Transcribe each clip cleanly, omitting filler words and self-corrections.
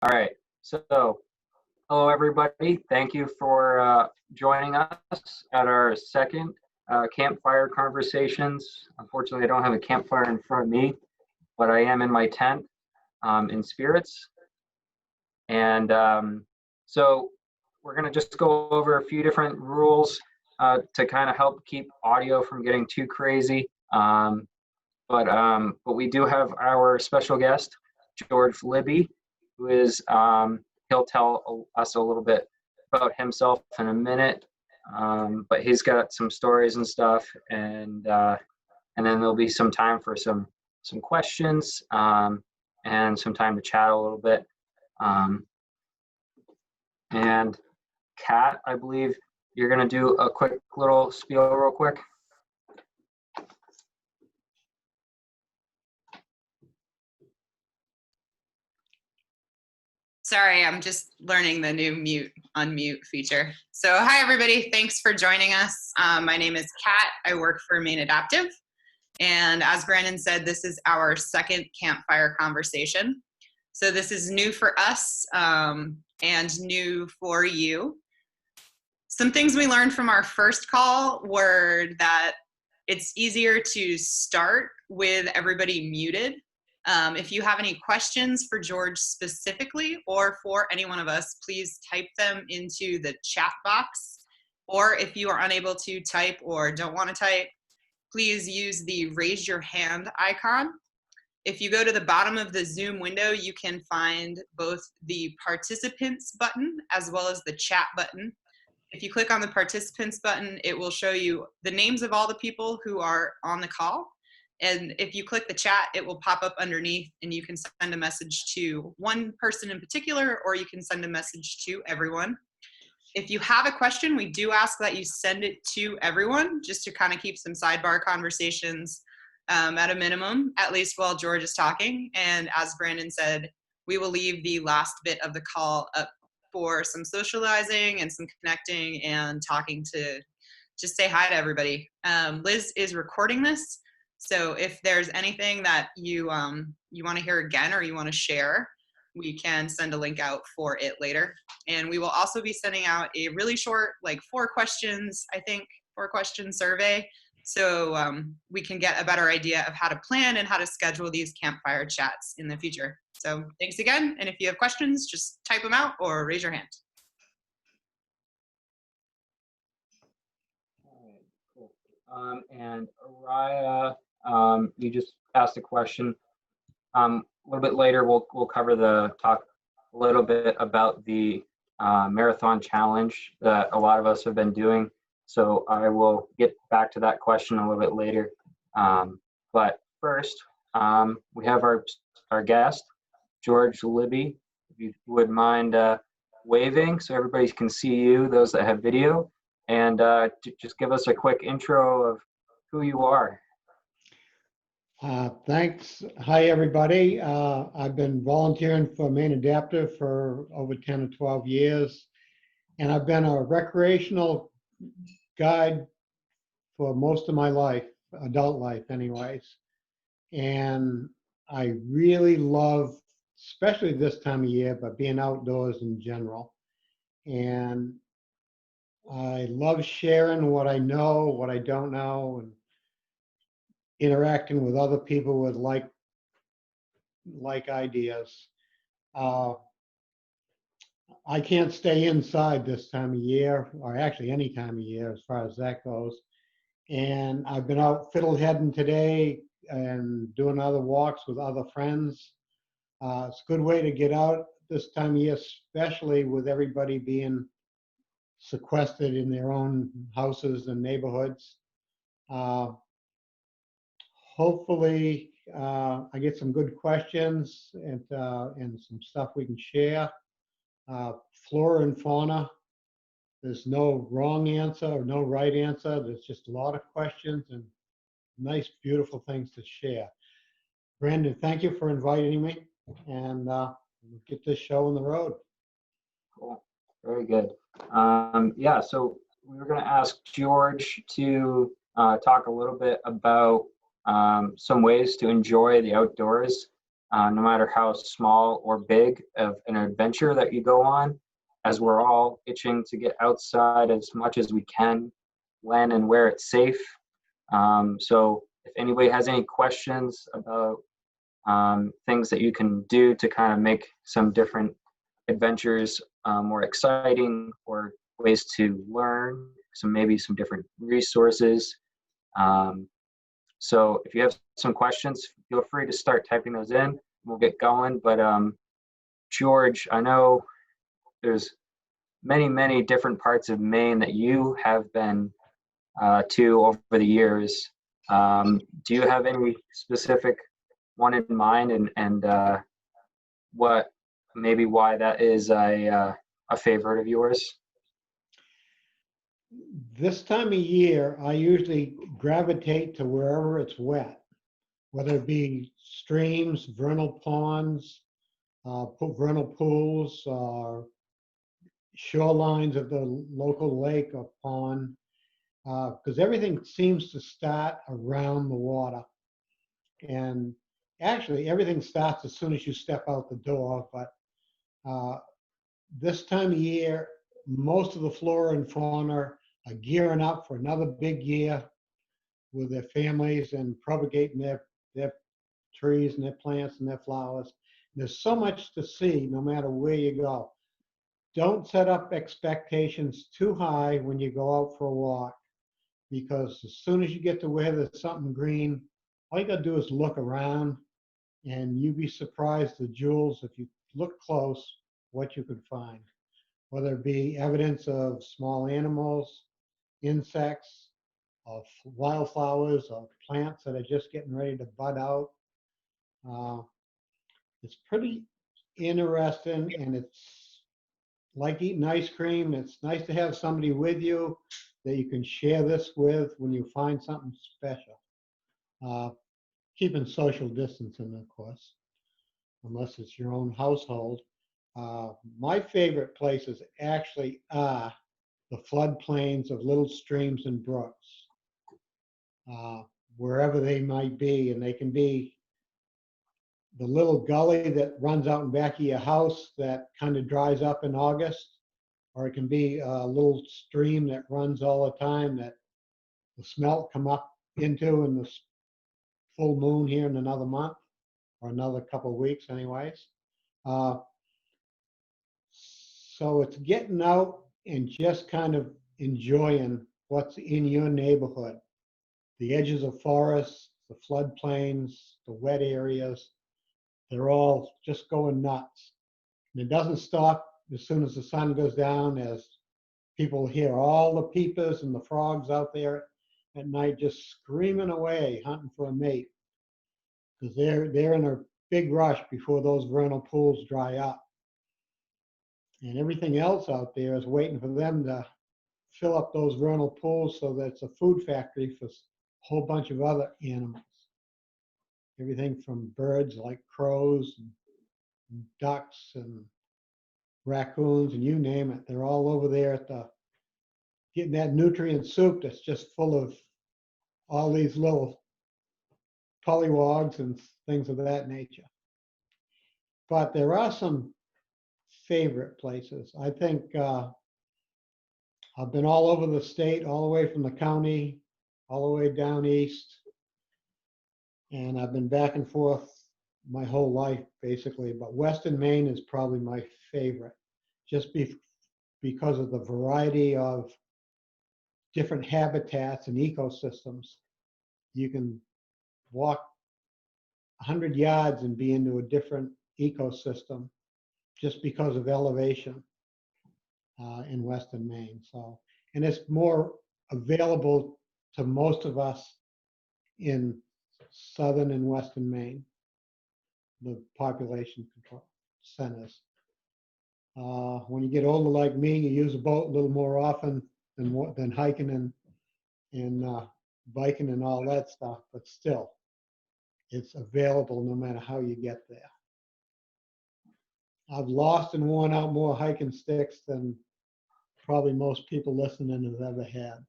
All right. So, hello everybody. Thank you for joining us at our second campfire conversations. Unfortunately, I don't have a campfire in front of me, but I am in my tent in spirits. And so we're going to just go over a few different rules to kind of help keep audio from getting too crazy. But we do have our special guest, George Libby, who is he'll tell us a little bit about himself in a minute. But he's got some stories and stuff, and then there'll be some time for some questions and some time to chat a little bit. And Kat, I believe you're going to do a quick little spiel real quick. Sorry, I'm just learning the new mute, unmute feature. So hi, everybody. Thanks for joining us. My name is Kat. I work for Maine Adaptive. And as Brandon said, this is our second campfire conversation. So this is new for us and new for you. Some things we learned from our first call were that it's easier to start with everybody muted. If you have any questions for George specifically or for any one of us, please type them into the chat box. Or if you are unable to type or don't want to type, please use the raise your hand icon. If you go to the bottom of the Zoom window, you can find both the participants button as well as the chat button. If you click on the participants button, it will show you the names of all the people who are on the call. And if you click the chat, it will pop up underneath and you can send a message to one person in particular, or you can send a message to everyone. If you have a question, we do ask that you send it to everyone just to kind of keep some sidebar conversations at a minimum, at least while George is talking. And as Brandon said, we will leave the last bit of the call up for some socializing and some connecting and talking to just say hi to everybody. Liz is recording this. So if there's anything that you want to hear again or you want to share, we can send a link out for it later. And we will also be sending out a really short, like 4 question survey. So we can get a better idea of how to plan and how to schedule these campfire chats in the future. So thanks again. And if you have questions, just type them out or raise your hand. Cool. And Araya, you just asked a question. A little bit later, we'll talk a little bit about the marathon challenge that a lot of us have been doing. So I will get back to that question a little bit later. But first, we have our guest, George Libby. If you would mind waving so everybody can see you, those that have video, and just give us a quick intro of who you are. Thanks. Hi, everybody. I've been volunteering for Maine Adaptive for over 10 or 12 years, and I've been a recreational guide for most of my life, adult life anyways. And I really love, especially this time of year, but being outdoors in general. And I love sharing what I know, what I don't know, and interacting with other people with like ideas. I can't stay inside this time of year, or actually any time of year as far as that goes. And I've been out fiddleheading today and doing other walks with other friends. It's a good way to get out this time of year, especially with everybody being sequestered in their own houses and neighborhoods. Hopefully, I get some good questions and some stuff we can share. Flora and fauna, there's no wrong answer or no right answer. There's just a lot of questions and nice, beautiful things to share. Brandon, thank you for inviting me, and we'll get this show on the road. Cool. Very good. Yeah, so we were going to ask George to talk a little bit about some ways to enjoy the outdoors. no matter how small or big of an adventure that you go on, as we're all itching to get outside as much as we can, when and where it's safe. So if anybody has any questions about things that you can do to kind of make some different adventures more exciting, or ways to learn, maybe some different resources. So if you have some questions, feel free to start typing those in. We'll get going. But George, I know there's many different parts of Maine that you have been to over the years. Do you have any specific one in mind, and what, maybe why that is a favorite of yours? This time of year, I usually gravitate to wherever it's wet, whether it be streams, vernal ponds, vernal pools, shorelines of the local lake or pond, because everything seems to start around the water. And actually, everything starts as soon as you step out the door, but this time of year, most of the flora and fauna are gearing up for another big year with their families and propagating their trees and their plants and their flowers. There's so much to see no matter where you go. Don't set up expectations too high when you go out for a walk, because as soon as you get to where there's something green, all you gotta do is look around, and you'd be surprised the jewels, if you look close, what you could find. Whether it be evidence of small animals, insects, of wildflowers, or plants that are just getting ready to bud out. It's pretty interesting, and it's like eating ice cream. It's nice to have somebody with you that you can share this with when you find something special. Keeping social distancing, of course, unless it's your own household. My favorite places actually are the floodplains of little streams and brooks, wherever they might be. And they can be the little gully that runs out in back of your house that kind of dries up in August, or it can be a little stream that runs all the time that the smelt come up into in the full moon here in another month, or another couple of weeks anyways. So it's getting out and just kind of enjoying what's in your neighborhood. The edges of forests, the floodplains, the wet areas, they're all just going nuts. And it doesn't stop as soon as the sun goes down, as people hear all the peepers and the frogs out there at night just screaming away, hunting for a mate, because they're in a big rush before those vernal pools dry up. And everything else out there is waiting for them to fill up those vernal pools, so that it's a food factory for a whole bunch of other animals. Everything from birds like crows and ducks and raccoons, and you name it. They're all over there at getting that nutrient soup that's just full of all these little pollywogs and things of that nature. But there are some favorite places. I think I've been all over the state, all the way from the county, all the way down east. And I've been back and forth my whole life, basically. But Western Maine is probably my favorite, just because of the variety of different habitats and ecosystems. You can walk 100 yards and be into a different ecosystem just because of elevation in Western Maine. So, and it's more available to most of us in southern and western Maine, the population control centers. When you get older like me, you use a boat a little more often than hiking and biking and all that stuff, but still, it's available no matter how you get there. I've lost and worn out more hiking sticks than probably most people listening have ever had.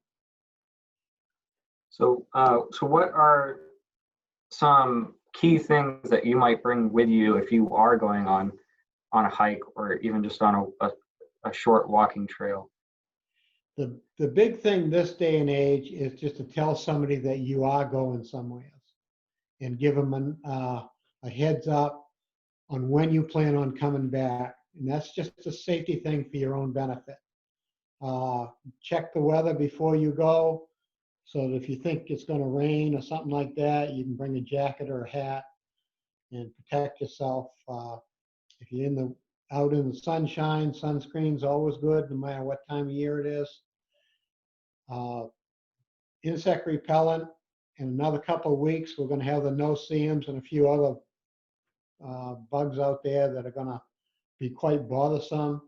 So, so what are some key things that you might bring with you if you are going on a hike or even just on a short walking trail? The big thing this day and age is just to tell somebody that you are going somewhere and give them a heads up on when you plan on coming back. And that's just a safety thing for your own benefit. Check the weather before you go, so that if you think it's going to rain or something like that, you can bring a jacket or a hat and protect yourself. If you're out in the sunshine, sunscreen's always good, no matter what time of year it is. Insect repellent. In another couple of weeks, we're going to have the no-see-ums and a few other bugs out there that are going to be quite bothersome.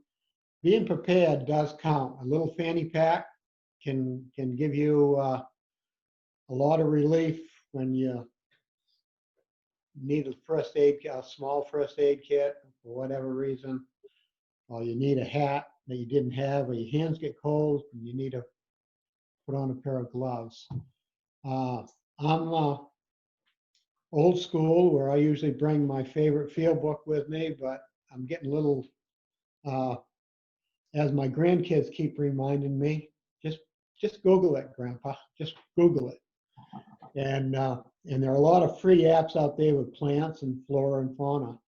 Being prepared does count. A little fanny pack can give you a lot of relief when you need a small first aid kit for whatever reason, or you need a hat that you didn't have, or your hands get cold and you need to put on a pair of gloves. I'm old school, where I usually bring my favorite field book with me, but I'm getting a little, as my grandkids keep reminding me, just Google it, Grandpa. Just Google it. And there are a lot of free apps out there with plants and flora and fauna.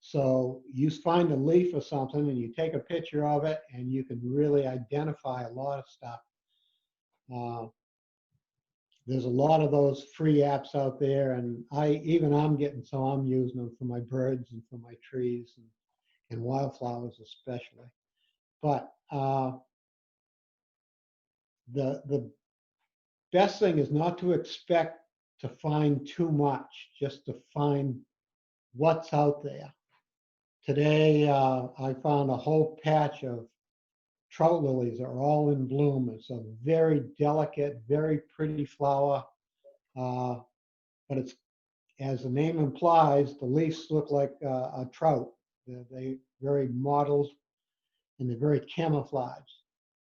So you find a leaf or something and you take a picture of it, and you can really identify a lot of stuff. There's a lot of those free apps out there, and I'm getting some. I'm using them for my birds and for my trees and wildflowers especially. But the best thing is not to expect to find too much, just to find what's out there. Today, I found a whole patch of trout lilies that are all in bloom. It's a very delicate, very pretty flower, but it's, as the name implies, the leaves look like a trout. They're very mottled and they're very camouflaged.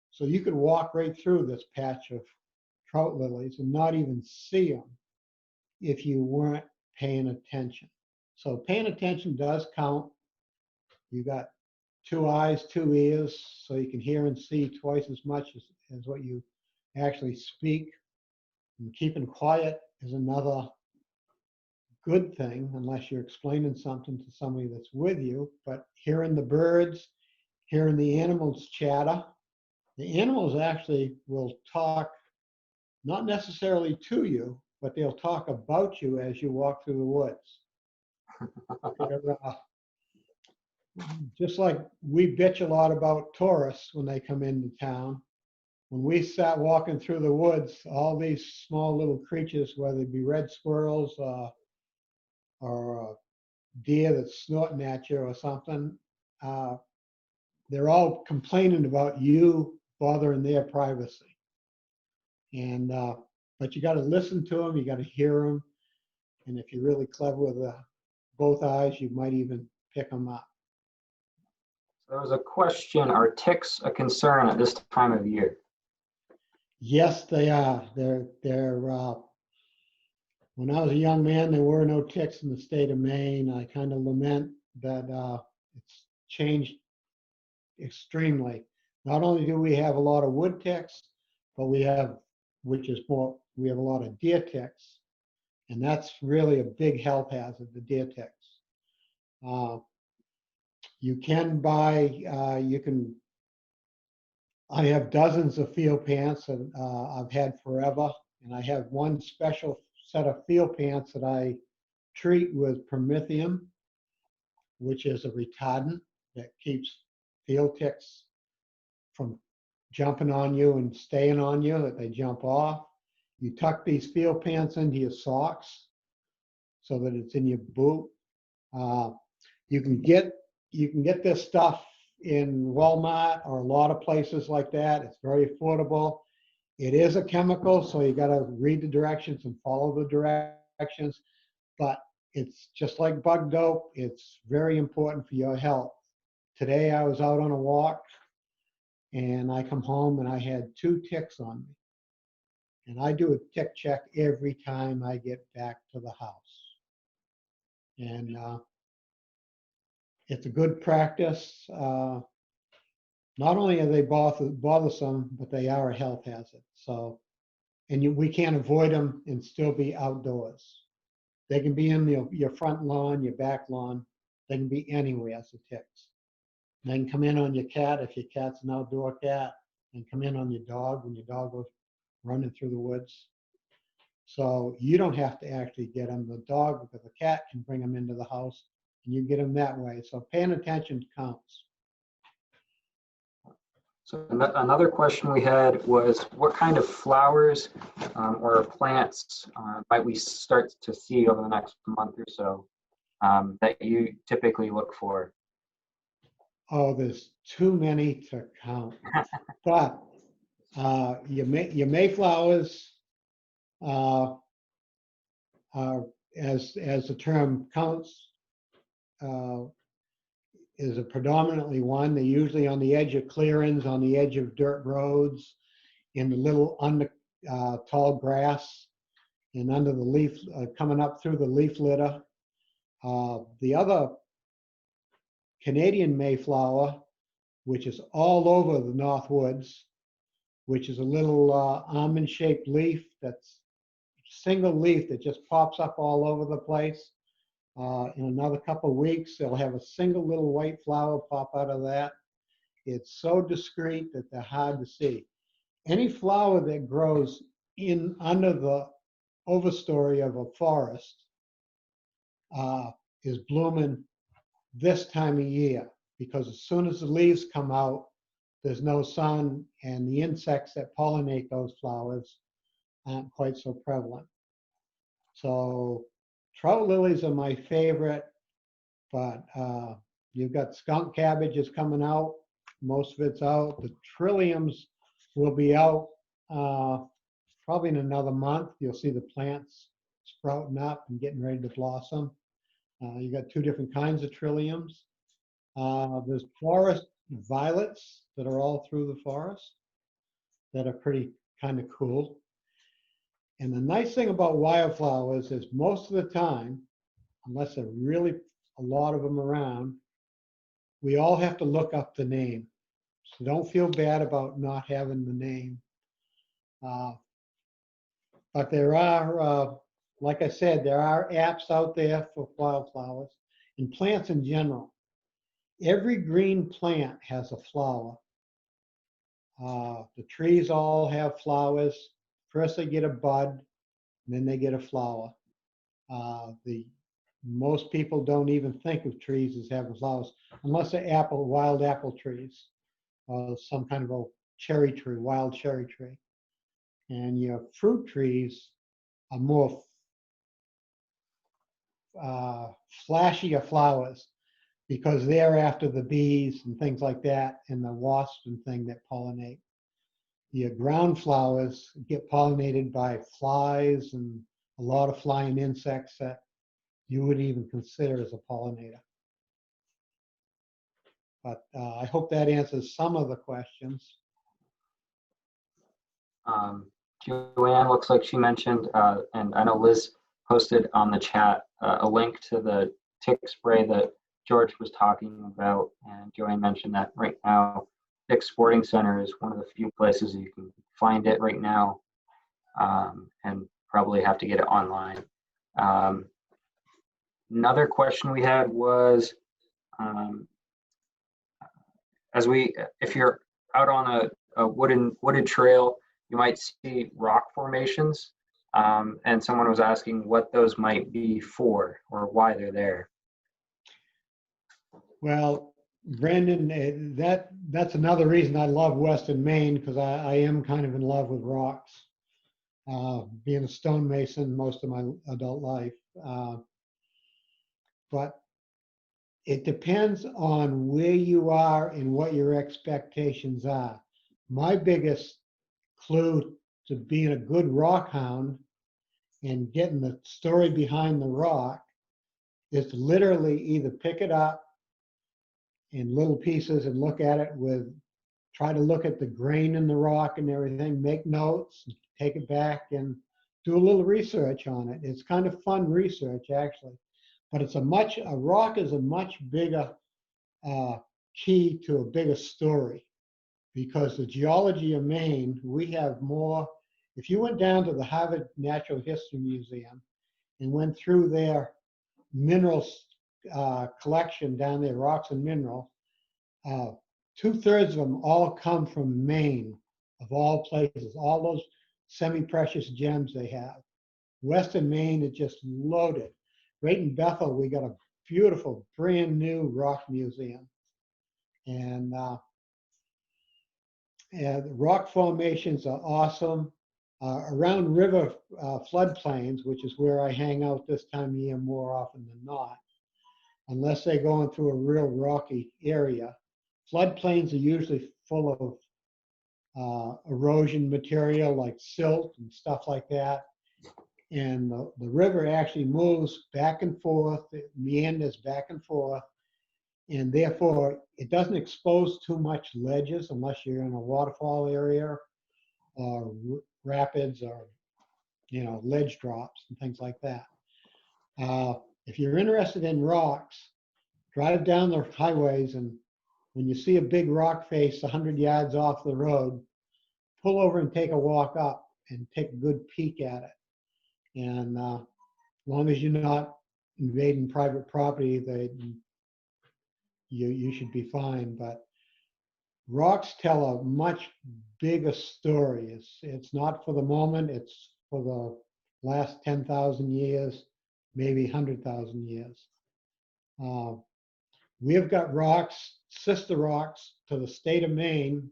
So you could walk right through this patch of trout lilies and not even see them if you weren't paying attention. So paying attention does count. You got 2 eyes, 2 ears, so you can hear and see twice as much as what you actually speak. And keeping quiet is another good thing, unless you're explaining something to somebody that's with you. But hearing the birds, hearing the animals chatter, the animals actually will talk, not necessarily to you, but they'll talk about you as you walk through the woods. Just like we bitch a lot about tourists when they come into town, when we sat walking through the woods, all these small little creatures, whether it be red squirrels or a deer that's snorting at you or something, they're all complaining about you bothering their privacy. And but you got to listen to them, you got to hear them, and if you're really clever with both eyes, you might even pick them up. There was a question, are ticks a concern at this time of year? Yes, they are. When I was a young man, there were no ticks in the state of Maine. I kind of lament that it's changed extremely. Not only do we have a lot of wood ticks, but we have a lot of deer ticks. And that's really a big health hazard, the deer ticks. I have dozens of field pants that I've had forever, and I have one special set of field pants that I treat with promethium, which is a retardant that keeps field ticks from jumping on you and staying on you, that they jump off. You tuck these field pants into your socks so that it's in your boot. You can get this stuff in Walmart or a lot of places like that. It's very affordable. It is a chemical, so you got to read the directions and follow the directions. But it's just like bug dope. It's very important for your health. Today I was out on a walk and I come home and I had 2 ticks on me. And I do a tick check every time I get back to the house. And it's a good practice. Not only are they bothersome, but they are a health hazard. So, and we can't avoid them and still be outdoors. They can be in your front lawn, your back lawn. They can be anywhere as the ticks. They can come in on your cat if your cat's an outdoor cat, and come in on your dog when your dog goes running through the woods. So you don't have to actually get them. The dog, because the cat can bring them into the house, and you get them that way. So paying attention counts. So another question we had was, what kind of flowers or plants might we start to see over the next month or so that you typically look for? Oh, there's too many to count. But your Mayflowers, are, as the term counts, is a predominantly one. They're usually on the edge of clearings, on the edge of dirt roads, in the little tall grass, and under the leaf, coming up through the leaf litter. The other Canadian Mayflower, which is all over the North Woods, which is a little almond-shaped leaf that's single leaf that just pops up all over the place. In another couple of weeks, they'll have a single little white flower pop out of that. It's so discreet that they're hard to see. Any flower that grows in under the overstory of a forest is blooming this time of year, because as soon as the leaves come out, there's no sun, and the insects that pollinate those flowers aren't quite so prevalent. So trout lilies are my favorite, but you've got skunk cabbages coming out. Most of it's out. The trilliums will be out probably in another month. You'll see the plants sprouting up and getting ready to blossom. You got two different kinds of trilliums. There's forest violets that are all through the forest that are pretty kind of cool. And the nice thing about wildflowers is most of the time, unless there are really a lot of them around, we all have to look up the name. So don't feel bad about not having the name. But there are, like I said, there are apps out there for wildflowers and plants in general. Every green plant has a flower. The trees all have flowers. First they get a bud, and then they get a flower. Most people don't even think of trees as having flowers, unless they're wild apple trees, some kind of a cherry tree, wild cherry tree. And your fruit trees are more flashier flowers, because they're after the bees and things like that, and the wasps and thing that pollinate. Your ground flowers get pollinated by flies and a lot of flying insects that you would even consider as a pollinator. But I hope that answers some of the questions. Joanne looks like she mentioned, and I know Liz posted on the chat a link to the tick spray that George was talking about, and Joanne mentioned that right now Dick's Sporting Center is one of the few places you can find it right now, and probably have to get it online. Another question we had was, if you're out on a wooded trail, you might see rock formations, and someone was asking what those might be for or why they're there. Well, Brandon, that's another reason I love Western Maine, because I am kind of in love with rocks, being a stonemason most of my adult life. But it depends on where you are and what your expectations are. My biggest clue to being a good rock hound and getting the story behind the rock is to literally either pick it up in little pieces and look at it try to look at the grain in the rock and everything, make notes, take it back and do a little research on it. It's kind of fun research, actually. but a rock is a much bigger key to a bigger story, because the geology of Maine, we have more. If you went down to the Harvard Natural History Museum and went through their minerals collection down there, rocks and minerals, 2/3 of them all come from Maine, of all places, all those semi-precious gems they have. Western Maine is just loaded. Right in Bethel, we got a beautiful, brand new rock museum. And the rock formations are awesome. Around river floodplains, which is where I hang out this time of year more often than not, unless they're going through a real rocky area. Floodplains are usually full of erosion material like silt and stuff like that. And the river actually moves back and forth, it meanders back and forth, and therefore it doesn't expose too much ledges unless you're in a waterfall area or rapids or, you know, ledge drops and things like that. If you're interested in rocks, drive down the highways, and when you see a big rock face 100 yards off the road, pull over and take a walk up and take a good peek at it. And as long as you're not invading private property, you should be fine. But rocks tell a much bigger story. It's not for the moment, it's for the last 10,000 years, maybe 100,000 years. We have got rocks, sister rocks to the state of Maine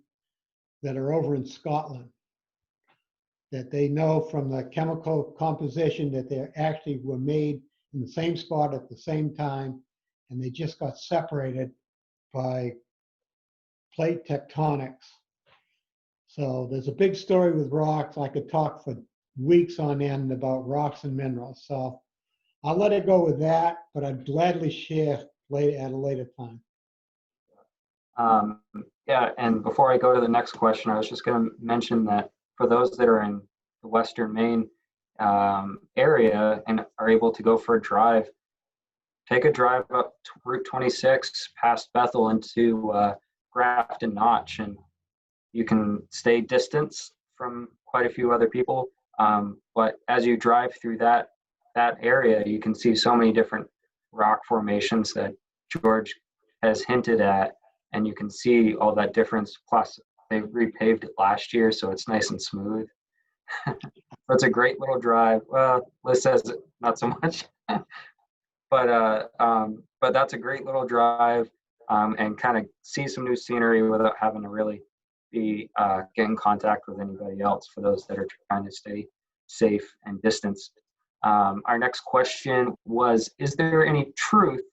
that are over in Scotland, that they know from the chemical composition that they actually were made in the same spot at the same time, and they just got separated by plate tectonics. So there's a big story with rocks. I could talk for weeks on end about rocks and minerals. So I'll let it go with that, but I'd gladly share at a later time. Yeah, and before I go to the next question, I was just going to mention that for those that are in the Western Maine area and are able to go for a drive, take a drive up to Route 26 past Bethel into Grafton Notch, and you can stay distance from quite a few other people. But as you drive through that area, you can see so many different rock formations that George has hinted at, and you can see all that difference. Plus, they repaved it last year, so it's nice and smooth. It's a great little drive. Well, Liz says not so much, but that's a great little drive, and kind of see some new scenery without having to really be get in contact with anybody else, for those that are trying to stay safe and distanced. Our next question was, is there any truth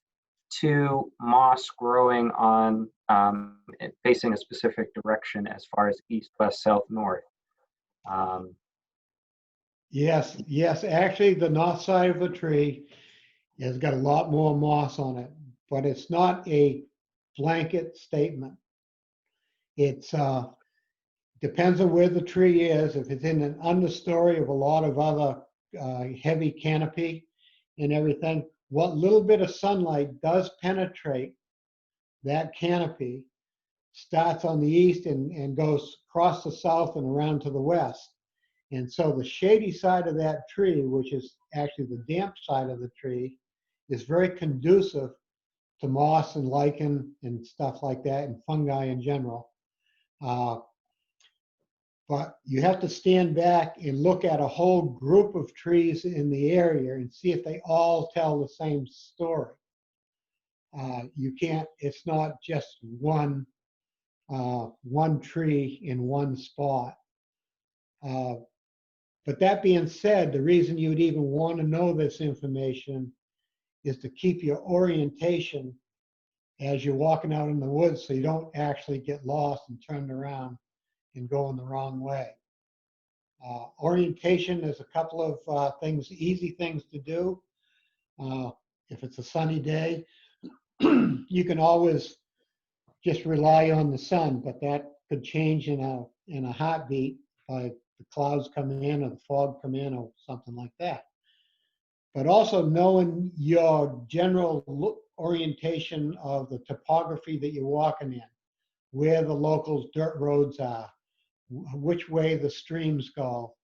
to moss growing on facing a specific direction as far as east, west, south, north? Yes. Actually, the north side of the tree has got a lot more moss on it, but it's not a blanket statement. It's depends on where the tree is. If it's in an understory of a lot of other heavy canopy and everything, what little bit of sunlight does penetrate that canopy starts on the east and goes across the south and around to the west. And so the shady side of that tree, which is actually the damp side of the tree, is very conducive to moss and lichen and stuff like that, and fungi in general. But you have to stand back and look at a whole group of trees in the area and see if they all tell the same story. You can't, it's not just one tree in one spot. But that being said, the reason you would even want to know this information is to keep your orientation as you're walking out in the woods, so you don't actually get lost and turned around and go in the wrong way. Orientation is a couple of easy things to do. If it's a sunny day, you can always just rely on the sun, but that could change in a heartbeat by the clouds coming in or the fog come in or something like that. but also knowing your general orientation of the topography that you're walking in, where the local dirt roads are, which way the streams go,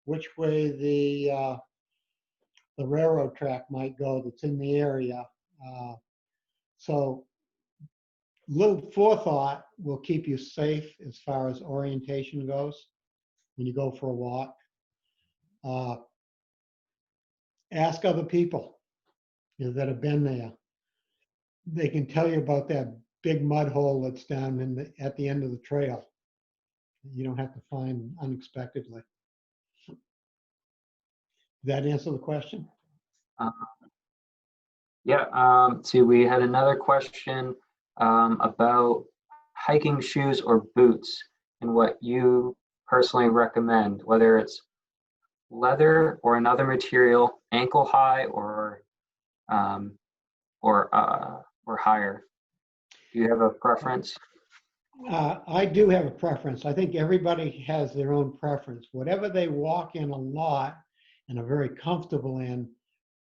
which way the railroad track might go that's in the area. So little forethought will keep you safe as far as orientation goes when you go for a walk. Ask other people that have been there. They can tell you about that big mud hole that's down at the end of the trail. You don't have to find unexpectedly. Did that answer the question? Yeah. So we had another question about hiking shoes or boots and what you personally recommend, whether it's leather or another material, ankle high or higher. Do you have a preference? I do have a preference. I think everybody has their own preference. Whatever they walk in a lot and are very comfortable in,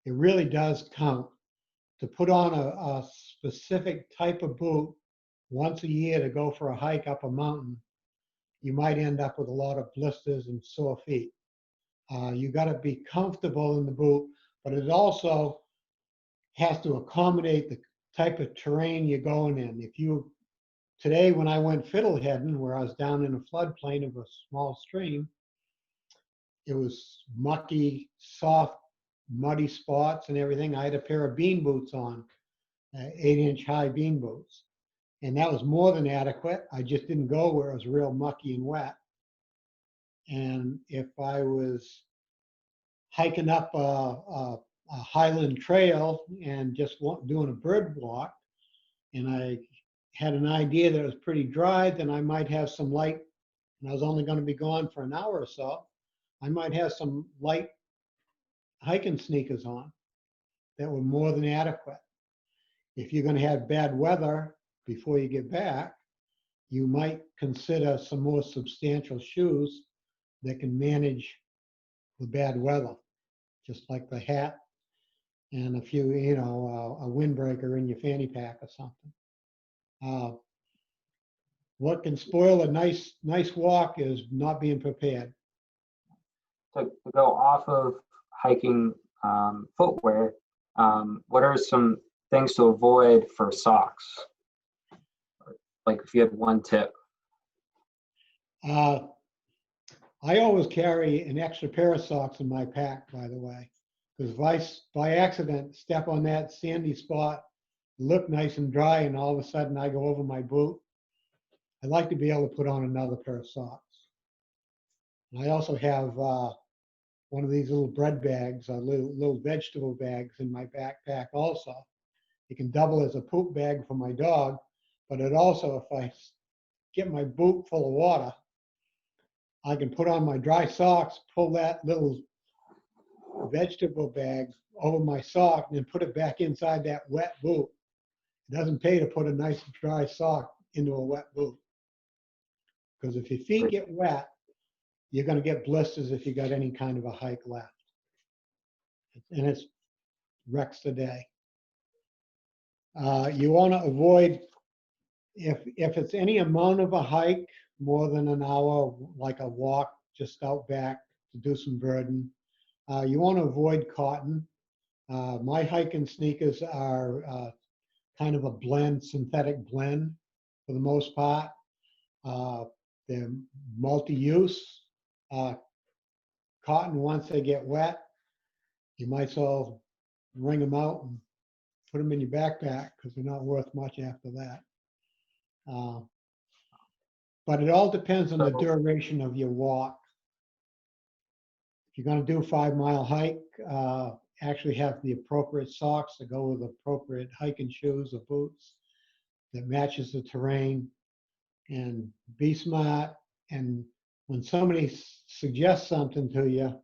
it really does count. To put on a specific type of boot once a year to go for a hike up a mountain, you might end up with a lot of blisters and sore feet. You got to be comfortable in the boot, but it also has to accommodate the type of terrain you're going in. Today, when I went fiddleheading, where I was down in a floodplain of a small stream, it was mucky, soft, muddy spots and everything. I had a pair of bean boots on, 8-inch high bean boots. And that was more than adequate. I just didn't go where it was real mucky and wet. And if I was hiking up a highland trail and just doing a bird walk, and I had an idea that it was pretty dry, then I might have some light, and I was only going to be gone for an hour or so, I might have some light hiking sneakers on that were more than adequate. If you're going to have bad weather before you get back, you might consider some more substantial shoes that can manage the bad weather, just like the hat and a few, a windbreaker in your fanny pack or something. What can spoil a nice walk is not being prepared. To go off of hiking footwear, what are some things to avoid for socks? Like if you had one tip. I always carry an extra pair of socks in my pack, by the way, because if I, by accident, step on that sandy spot, look nice and dry, and all of a sudden I go over my boot, I like to be able to put on another pair of socks. And I also have one of these little bread bags, little vegetable bags in my backpack also. It can double as a poop bag for my dog, but it also, if I get my boot full of water, I can put on my dry socks, pull that little vegetable bag over my sock, and then put it back inside that wet boot. It doesn't pay to put a nice dry sock into a wet boot. Because if your feet get wet, you're going to get blisters if you got any kind of a hike left. And it's wrecks the day. You want to avoid, if it's any amount of a hike, more than an hour, like a walk just out back to do some burden, you want to avoid cotton. My hiking sneakers are kind of a blend, synthetic blend for the most part. They're multi-use. Cotton, once they get wet, you might as well wring them out and put them in your backpack because they're not worth much after that. But it all depends on the duration of your walk. If you're going to do a 5-mile hike, actually have the appropriate socks to go with appropriate hiking shoes or boots that matches the terrain, and be smart. And when somebody suggests something to you,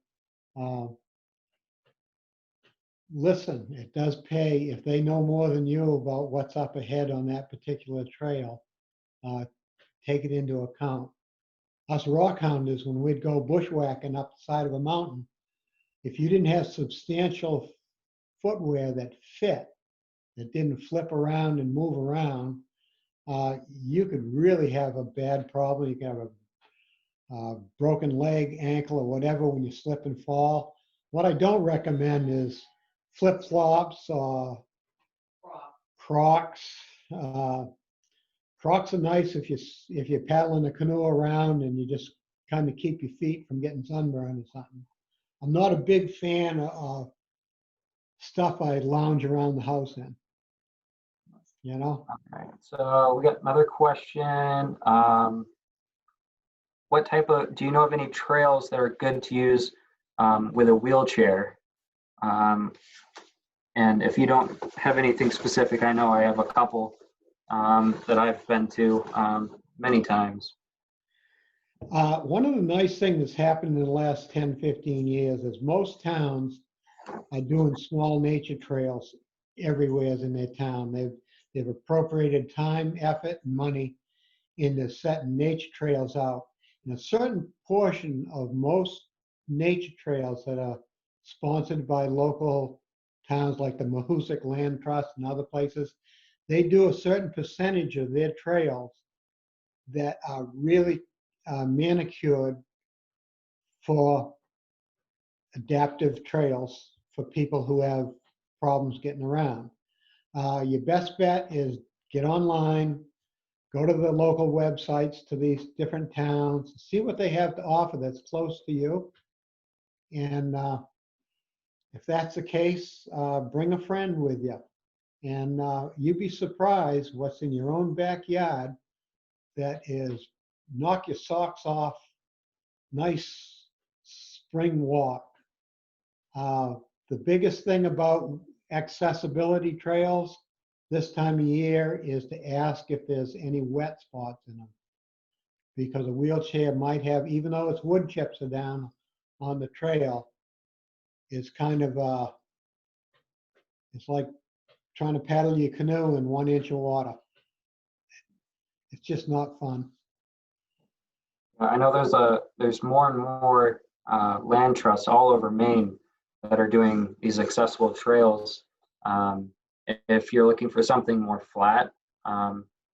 listen. It does pay. If they know more than you about what's up ahead on that particular trail, take it into account. Us rock hounders, when we'd go bushwhacking up the side of a mountain, if you didn't have substantial footwear that fit, that didn't flip around and move around, you could really have a bad problem. You can have a broken leg, ankle, or whatever when you slip and fall. What I don't recommend is flip-flops or Crocs. Crocs are nice if you're paddling a canoe around and you just kind of keep your feet from getting sunburned or something. I'm not a big fan of stuff I lounge around the house in. You know? All right, so we got another question. What type of, do you know of any trails that are good to use with a wheelchair? And if you don't have anything specific, I know I have a couple that I've been to many times. One of the nice things that's happened in the last 10, 15 years is most towns are doing small nature trails everywhere in their town. They've appropriated time, effort, and money into setting nature trails out. And a certain portion of most nature trails that are sponsored by local towns like the Mahoosic Land Trust and other places, they do a certain percentage of their trails that are really manicured for adaptive trails for people who have problems getting around. Your best bet is get online, go to the local websites to these different towns, see what they have to offer that's close to you. And if that's the case, bring a friend with you. And you'd be surprised what's in your own backyard that is knock your socks off, nice spring walk. The biggest thing about accessibility trails this time of year is to ask if there's any wet spots in them. Because a wheelchair might have, even though its wood chips are down on the trail, it's kind of, it's like trying to paddle your canoe in 1 inch of water. It's just not fun. I know there's more and more land trusts all over Maine that are doing these accessible trails. If you're looking for something more flat,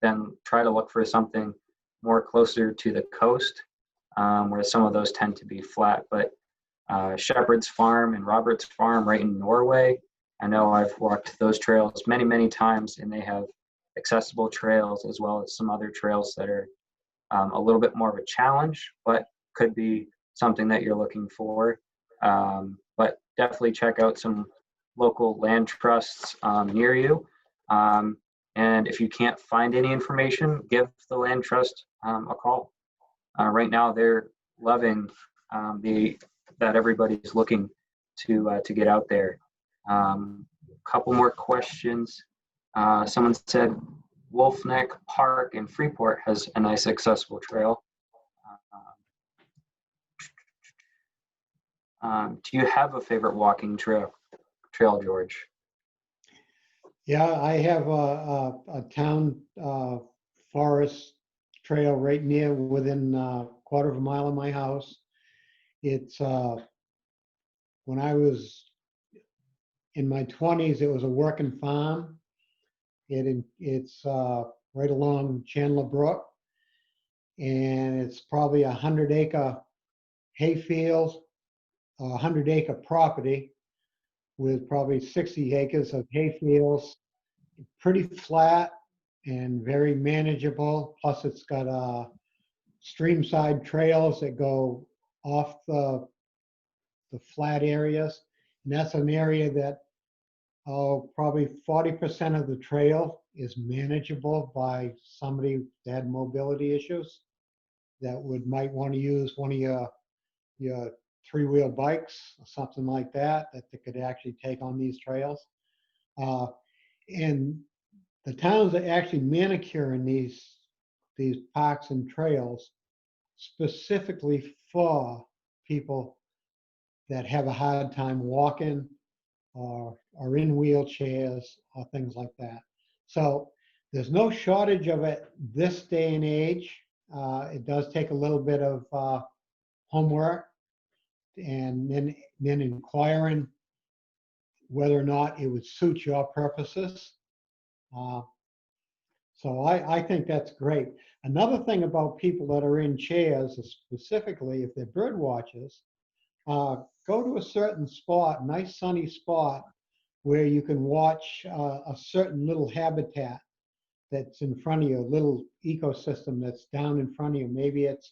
then try to look for something more closer to the coast, where some of those tend to be flat. But Shepherd's Farm and Robert's Farm right in Norway, I know I've walked those trails many, many times, and they have accessible trails as well as some other trails that are a little bit more of a challenge, but could be something that you're looking for. But definitely check out some local land trusts near you. And if you can't find any information, give the land trust a call. Right now, they're loving that everybody's looking to get out there. Couple more questions. Someone said Wolf Neck Park in Freeport has a nice accessible trail. Do you have a favorite walking trail, George? Yeah, I have a town forest trail right near within a quarter of a mile of my house. It's when I was in my 20s, it was a working farm. It's right along Chandler Brook, and it's probably 100-acre hayfield, 100-acre property with probably 60 acres of hayfields, pretty flat and very manageable. Plus, it's got streamside trails that go off the flat areas, and that's an area that probably 40% of the trail is manageable by somebody that had mobility issues that might want to use one of your three-wheel bikes or something like that they could actually take on these trails. And the towns that actually manicure in these parks and trails specifically for people that have a hard time walking or are in wheelchairs or things like that. So there's no shortage of it this day and age. It does take a little bit of homework and then inquiring whether or not it would suit your purposes. So I think that's great. Another thing about people that are in chairs, specifically if they're bird watchers, go to a certain spot, nice sunny spot, where you can watch a certain little habitat that's in front of you, a little ecosystem that's down in front of you. Maybe it's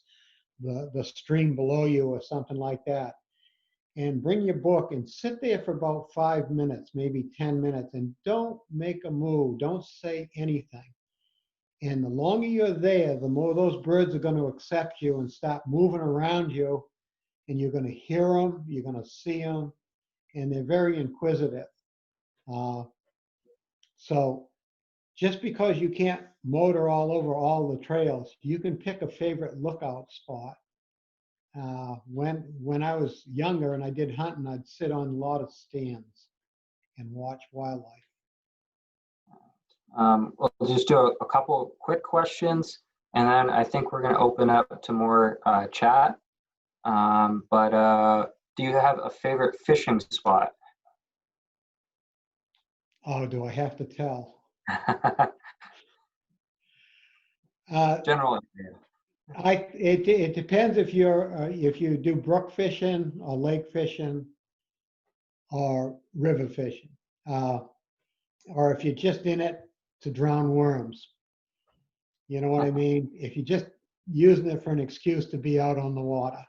the stream below you or something like that. And bring your book and sit there for about 5 minutes, maybe 10 minutes, and don't make a move. Don't say anything. And the longer you're there, the more those birds are going to accept you and stop moving around you. And you're going to hear them, you're going to see them, and they're very inquisitive. So just because you can't motor all over all the trails, you can pick a favorite lookout spot. When I was younger and I did hunting, I'd sit on a lot of stands and watch wildlife. We'll just do a couple quick questions, and then I think we're going to open up to more chat. But do you have a favorite fishing spot? Oh, do I have to tell? General idea. It depends if you do brook fishing or lake fishing or river fishing, or if you're just in it to drown worms. You know what I mean? If you're just using it for an excuse to be out on the water.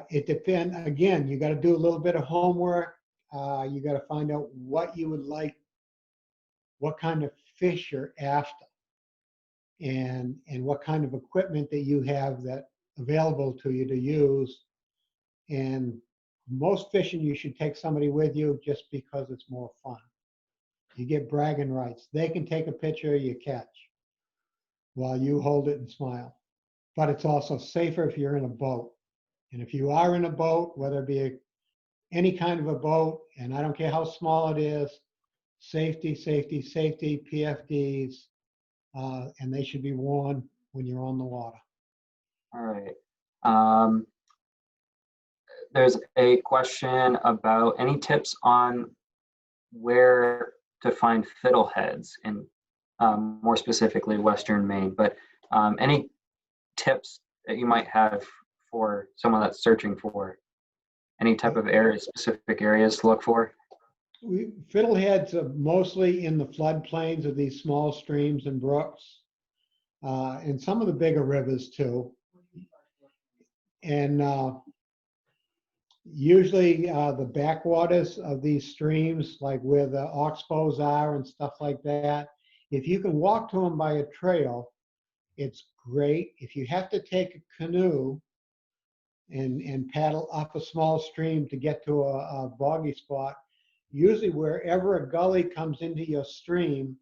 It depends. Again, you got to do a little bit of homework. You got to find out what you would like, what kind of fish you're after, and what kind of equipment that you have that available to you to use. And most fishing, you should take somebody with you just because it's more fun. You get bragging rights. They can take a picture of your catch while you hold it and smile. But it's also safer if you're in a boat. And if you are in a boat, whether it be any kind of a boat, and I don't care how small it is, safety, safety, safety, PFDs, and they should be worn when you're on the water. All right. There's a question about any tips on where to find fiddleheads in more specifically Western Maine, but any tips that you might have for someone that's searching for any type of areas, specific areas to look for? Fiddleheads are mostly in the floodplains of these small streams and brooks, and some of the bigger rivers too. And usually the backwaters of these streams, like where the oxbows are and stuff like that, if you can walk to them by a trail, it's great. If you have to take a canoe and paddle up a small stream to get to a boggy spot, usually wherever a gully comes into your stream,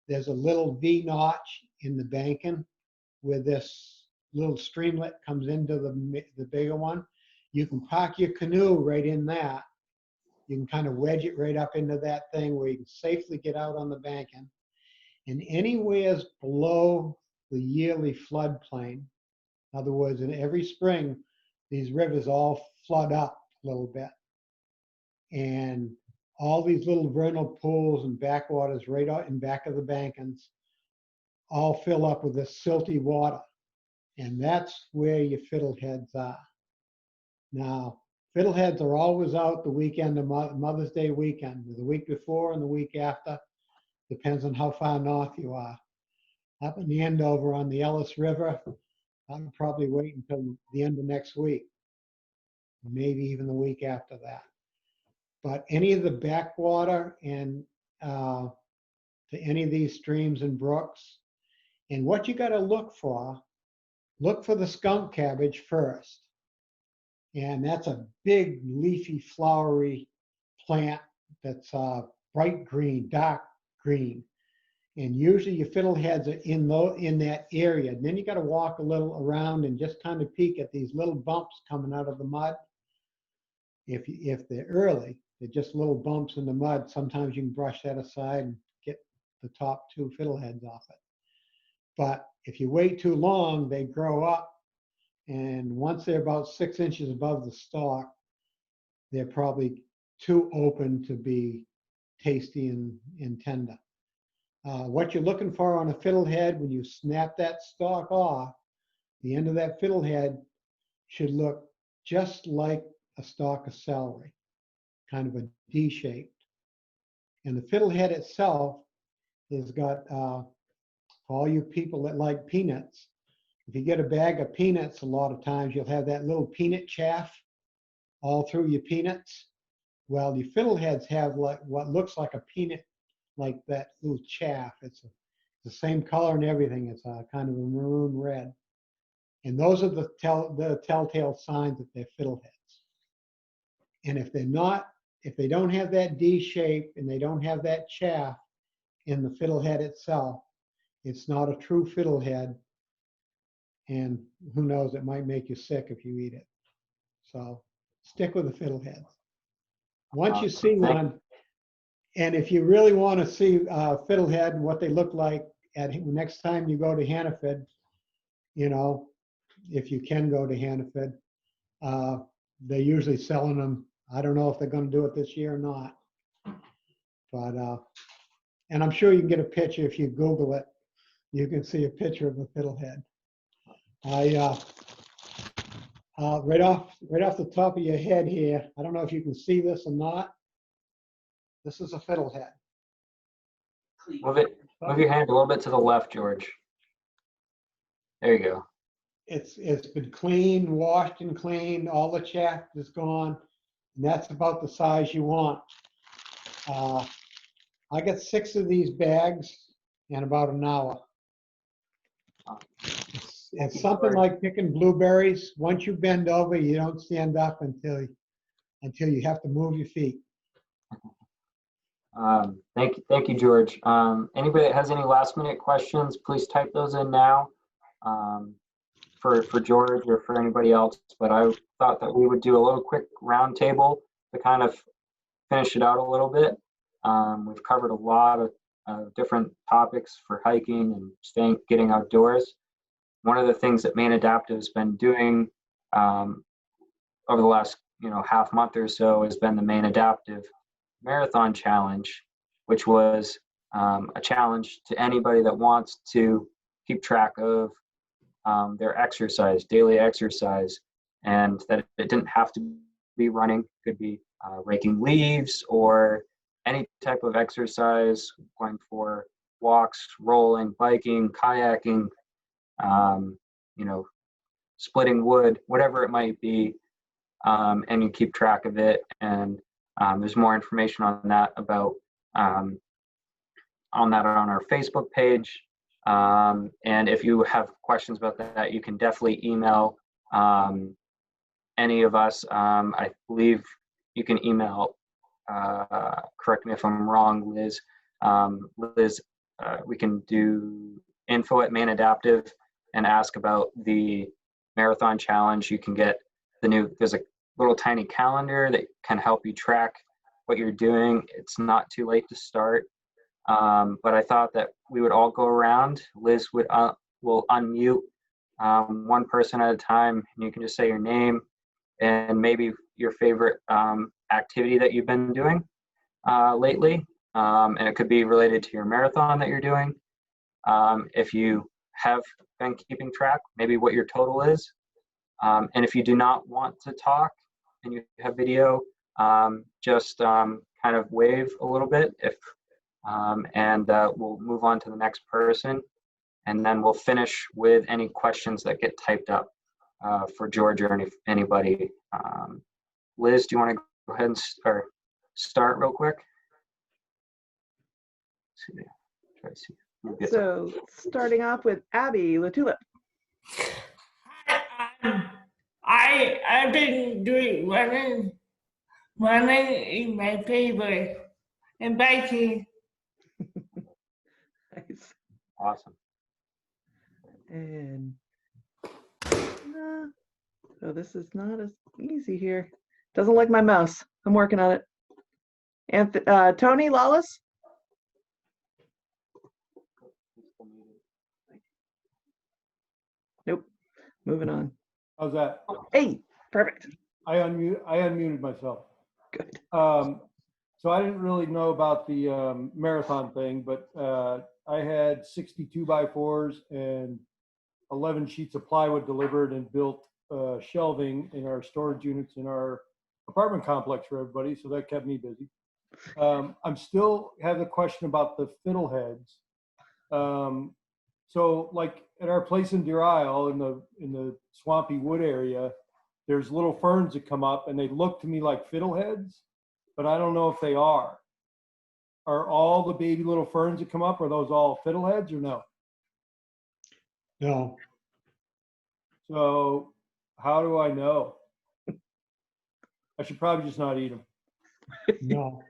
there's a little V notch in the banking where this little streamlet comes into the bigger one. You can park your canoe right in that. You can kind of wedge it right up into that thing where you can safely get out on the banking. And anywhere's below the yearly floodplain, in other words, in every spring, these rivers all flood up a little bit. And all these little vernal pools and backwaters right out in back of the bankings all fill up with this silty water. And that's where your fiddleheads are. Now, fiddleheads are always out the weekend of Mother's Day weekend, the week before and the week after. Depends on how far north you are. Up in the Andover on the Ellis River, I'll probably wait until the end of next week, maybe even the week after that. But any of the backwater and to any of these streams and brooks, and what you got to look for the skunk cabbage first. And that's a big, leafy, flowery plant that's bright green, dark green. And usually your fiddleheads are in that area. And then you got to walk a little around and just kind of peek at these little bumps coming out of the mud. If they're early, they're just little bumps in the mud. Sometimes you can brush that aside and get the top two fiddleheads off it. But if you wait too long, they grow up. And once they're about 6 inches above the stalk, they're probably too open to be tasty and tender. What you're looking for on a fiddlehead, when you snap that stalk off, the end of that fiddlehead should look just like a stalk of celery, kind of a D-shaped. And the fiddlehead itself has got, for all you people that like peanuts, if you get a bag of peanuts, a lot of times you'll have that little peanut chaff all through your peanuts. Well, the fiddleheads have like what looks like a peanut, like that little chaff. It's the same color and everything. It's a kind of a maroon red. And those are the telltale signs that they're fiddleheads. And if they're not, if they don't have that D shape and they don't have that chaff in the fiddlehead itself, it's not a true fiddlehead. And who knows, it might make you sick if you eat it. So stick with the fiddleheads. Once you see one, and if you really want to see fiddlehead and what they look like next time you go to Hannaford, you know, if you can go to Hannaford, they're usually selling them. I don't know if they're going to do it this year or not, but and I'm sure you can get a picture if you Google it. You can see a picture of a fiddlehead. Right off the top of your head here, I don't know if you can see this or not. This is a fiddlehead. Move your hand a little bit to the left, George. There you go. It's been cleaned, washed and cleaned. All the chaff is gone, and that's about the size you want. I got 6 of these bags in about an hour. It's something like picking blueberries. Once you bend over, you don't stand up until you have to move your feet. Thank you, George. Anybody that has any last minute questions, please type those in now for George or for anybody else. But I thought that we would do a little quick round table to kind of finish it out a little bit. We've covered a lot of different topics for hiking and getting outdoors. One of the things that Maine Adaptive has been doing over the last half month or so has been the Maine Adaptive Marathon Challenge, which was a challenge to anybody that wants to keep track of their exercise, daily exercise, and that it didn't have to be running. It could be raking leaves or any type of exercise, going for walks, rolling, biking, kayaking, splitting wood, whatever it might be, and you keep track of it. And there's more information on that on our Facebook page. And if you have questions about that, you can definitely email any of us. I believe you can email, correct me if I'm wrong, Liz. Liz, we can do info@Maine Adaptive and ask about the marathon challenge. You can get there's a little tiny calendar that can help you track what you're doing. It's not too late to start. But I thought that we would all go around. Liz will unmute one person at a time, and you can just say your name and maybe your favorite activity that you've been doing lately. And it could be related to your marathon that you're doing. If you have been keeping track, maybe what your total is. And if you do not want to talk and you have video, just kind of wave a little bit and we'll move on to the next person. And then we'll finish with any questions that get typed up for George or anybody. Liz, do you want to go ahead and start real quick? Try to see. So starting off with Abby LaTulip. I've been doing running. Running is my favorite, and biking. Nice. Awesome. And so this is not as easy here. Doesn't like my mouse. I'm working on it. And Tony Lawless. Nope. Moving on. How's that? Hey, perfect. I unmuted myself. Good. So I didn't really know about the marathon thing, but I had 62 by 4s and 11 sheets of plywood delivered and built shelving in our storage units in our apartment complex for everybody. So that kept me busy. I'm still have the question about the fiddleheads. So like at our place in Deer Isle in the swampy wood area, there's little ferns that come up and they look to me like fiddleheads, but I don't know if they are. Are all the baby little ferns that come up, are those all fiddleheads or no? No, So how do I know? I should probably just not eat them. no.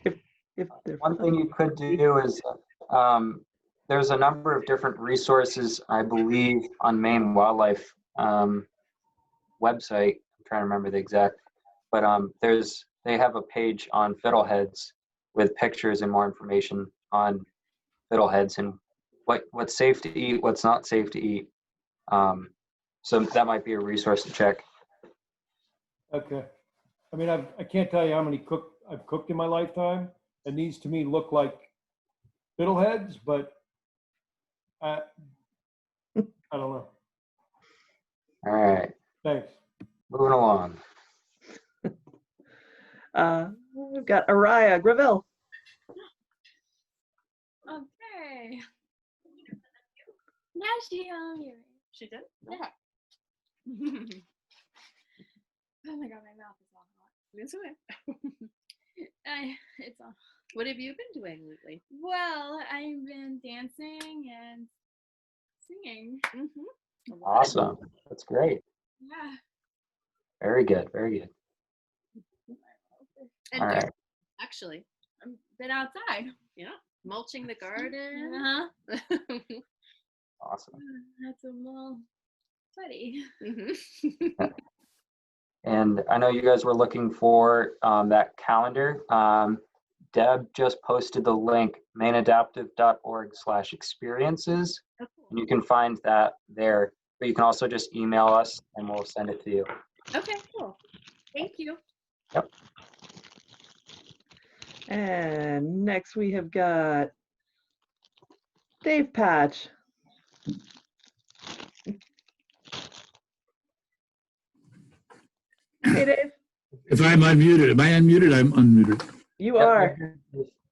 If they're One thing you could do is, there's a number of different resources, I believe, on Maine Wildlife website. I'm trying to remember the exact, but they have a page on fiddleheads with pictures and more information on fiddleheads and what's safe to eat, what's not safe to eat. So that might be a resource to check. Okay. I mean, I can't tell you how many I've cooked in my lifetime, and these to me look like fiddleheads, but I don't know. All right, Thanks. moving along. We've got Araya Gravel. Okay. Now she did? Yeah. Oh my god, my mouth is all hot. It's okay. It's all. What have you been doing lately? Well, I've been dancing and singing. Mm-hmm. Awesome, that's great. Yeah. Very good, very good. And All right. actually, I've been outside. yeah, mulching the garden. Uh-huh. Awesome. That's a little sweaty. Mm-hmm. And I know you guys were looking for that calendar. Deb just posted the link, maineadaptive.org/experiences. Oh, cool. And you can find that there, but you can also just email us and we'll send it to you. Okay, cool. Thank you. Yep. And next we have got Dave Patch. Hey, Dave. If I'm unmuted, am I unmuted? I'm unmuted. You Yep. are.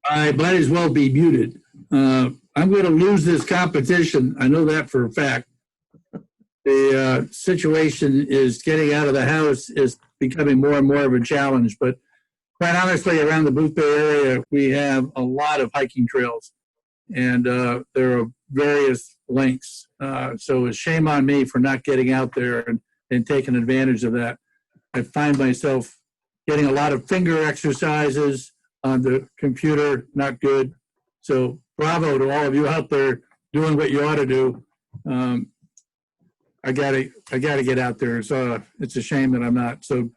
I might as well be muted. I'm going to lose this competition. I know that for a fact. The situation is getting out of the house is becoming more and more of a challenge. But quite honestly, around the Booth Bay area, we have a lot of hiking trails, and there are various lengths. So it's shame on me for not getting out there and taking advantage of that. I find myself getting a lot of finger exercises on the computer, not good. So bravo to all of you out there doing what you ought to do. I gotta get out there. So it's a shame that I'm not. So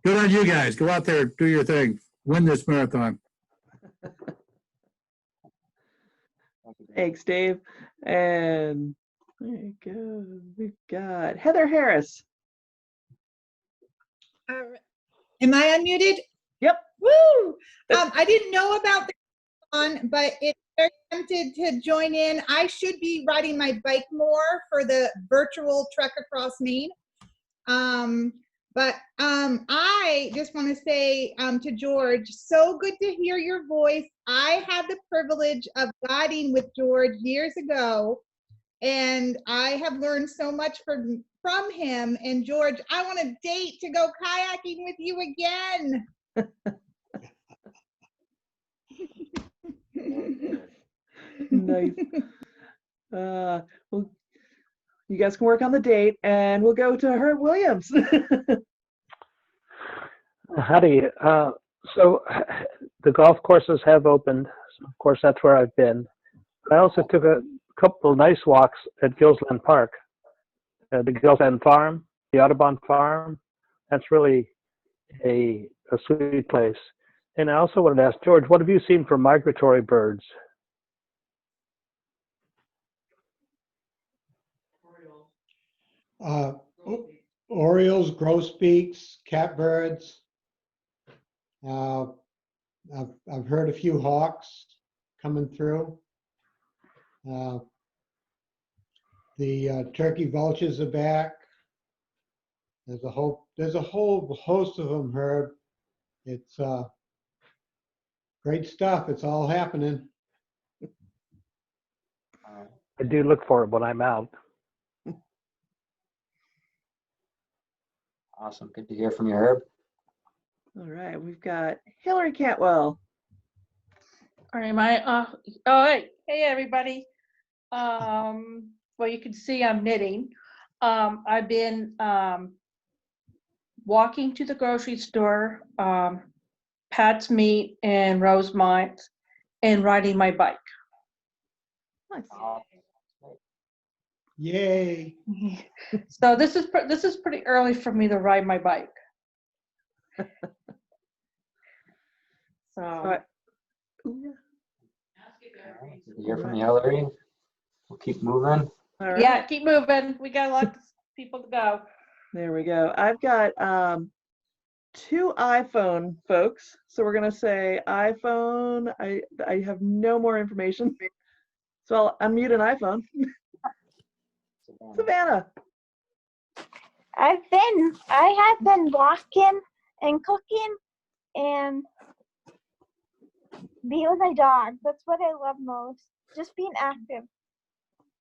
good on you guys. Go out there, do your thing, win this marathon. Thanks, Dave. And there you go. We've got Heather Harris. Am I unmuted? Yep. Woo! I didn't know about this one, but it's very tempted to join in. I should be riding my bike more for the virtual trek across Maine. But I just want to say to George, so good to hear your voice. I had the privilege of guiding with George years ago, and I have learned so much from him. And George, I want a date to go kayaking with you again. Nice. Well, you guys can work on the date, and we'll go to Herb Williams. Howdy. So the golf courses have opened. So of course, that's where I've been. I also took a couple of nice walks at Gillsland Park, the Gillsland Farm, the Audubon Farm. That's really a sweet place. And I also wanted to ask George, what have you seen for migratory birds? Orioles, grosbeaks, catbirds. I've heard a few hawks coming through. The turkey vultures are back. There's a whole host of them, Herb. It's great stuff. It's all happening. I do look for it when I'm out. Awesome. Good to hear from you, Herb. All right, we've got Hillary Cantwell. All right, oh, hey, everybody. Well, you can see I'm knitting. I've been walking to the grocery store, Pat's Meat and Rosemont's, and riding my bike. Nice. Yay. So this is pretty early for me to ride my bike. So. Good to hear from you, Hillary. We'll keep moving. All right. Yeah, keep moving. We got a lot of people to go. There we go. I've got 2 iPhone folks. So we're going to say iPhone. I have no more information. So I'll unmute an iPhone. Savannah. I have been walking and cooking and being with my dog. That's what I love most. Just being active.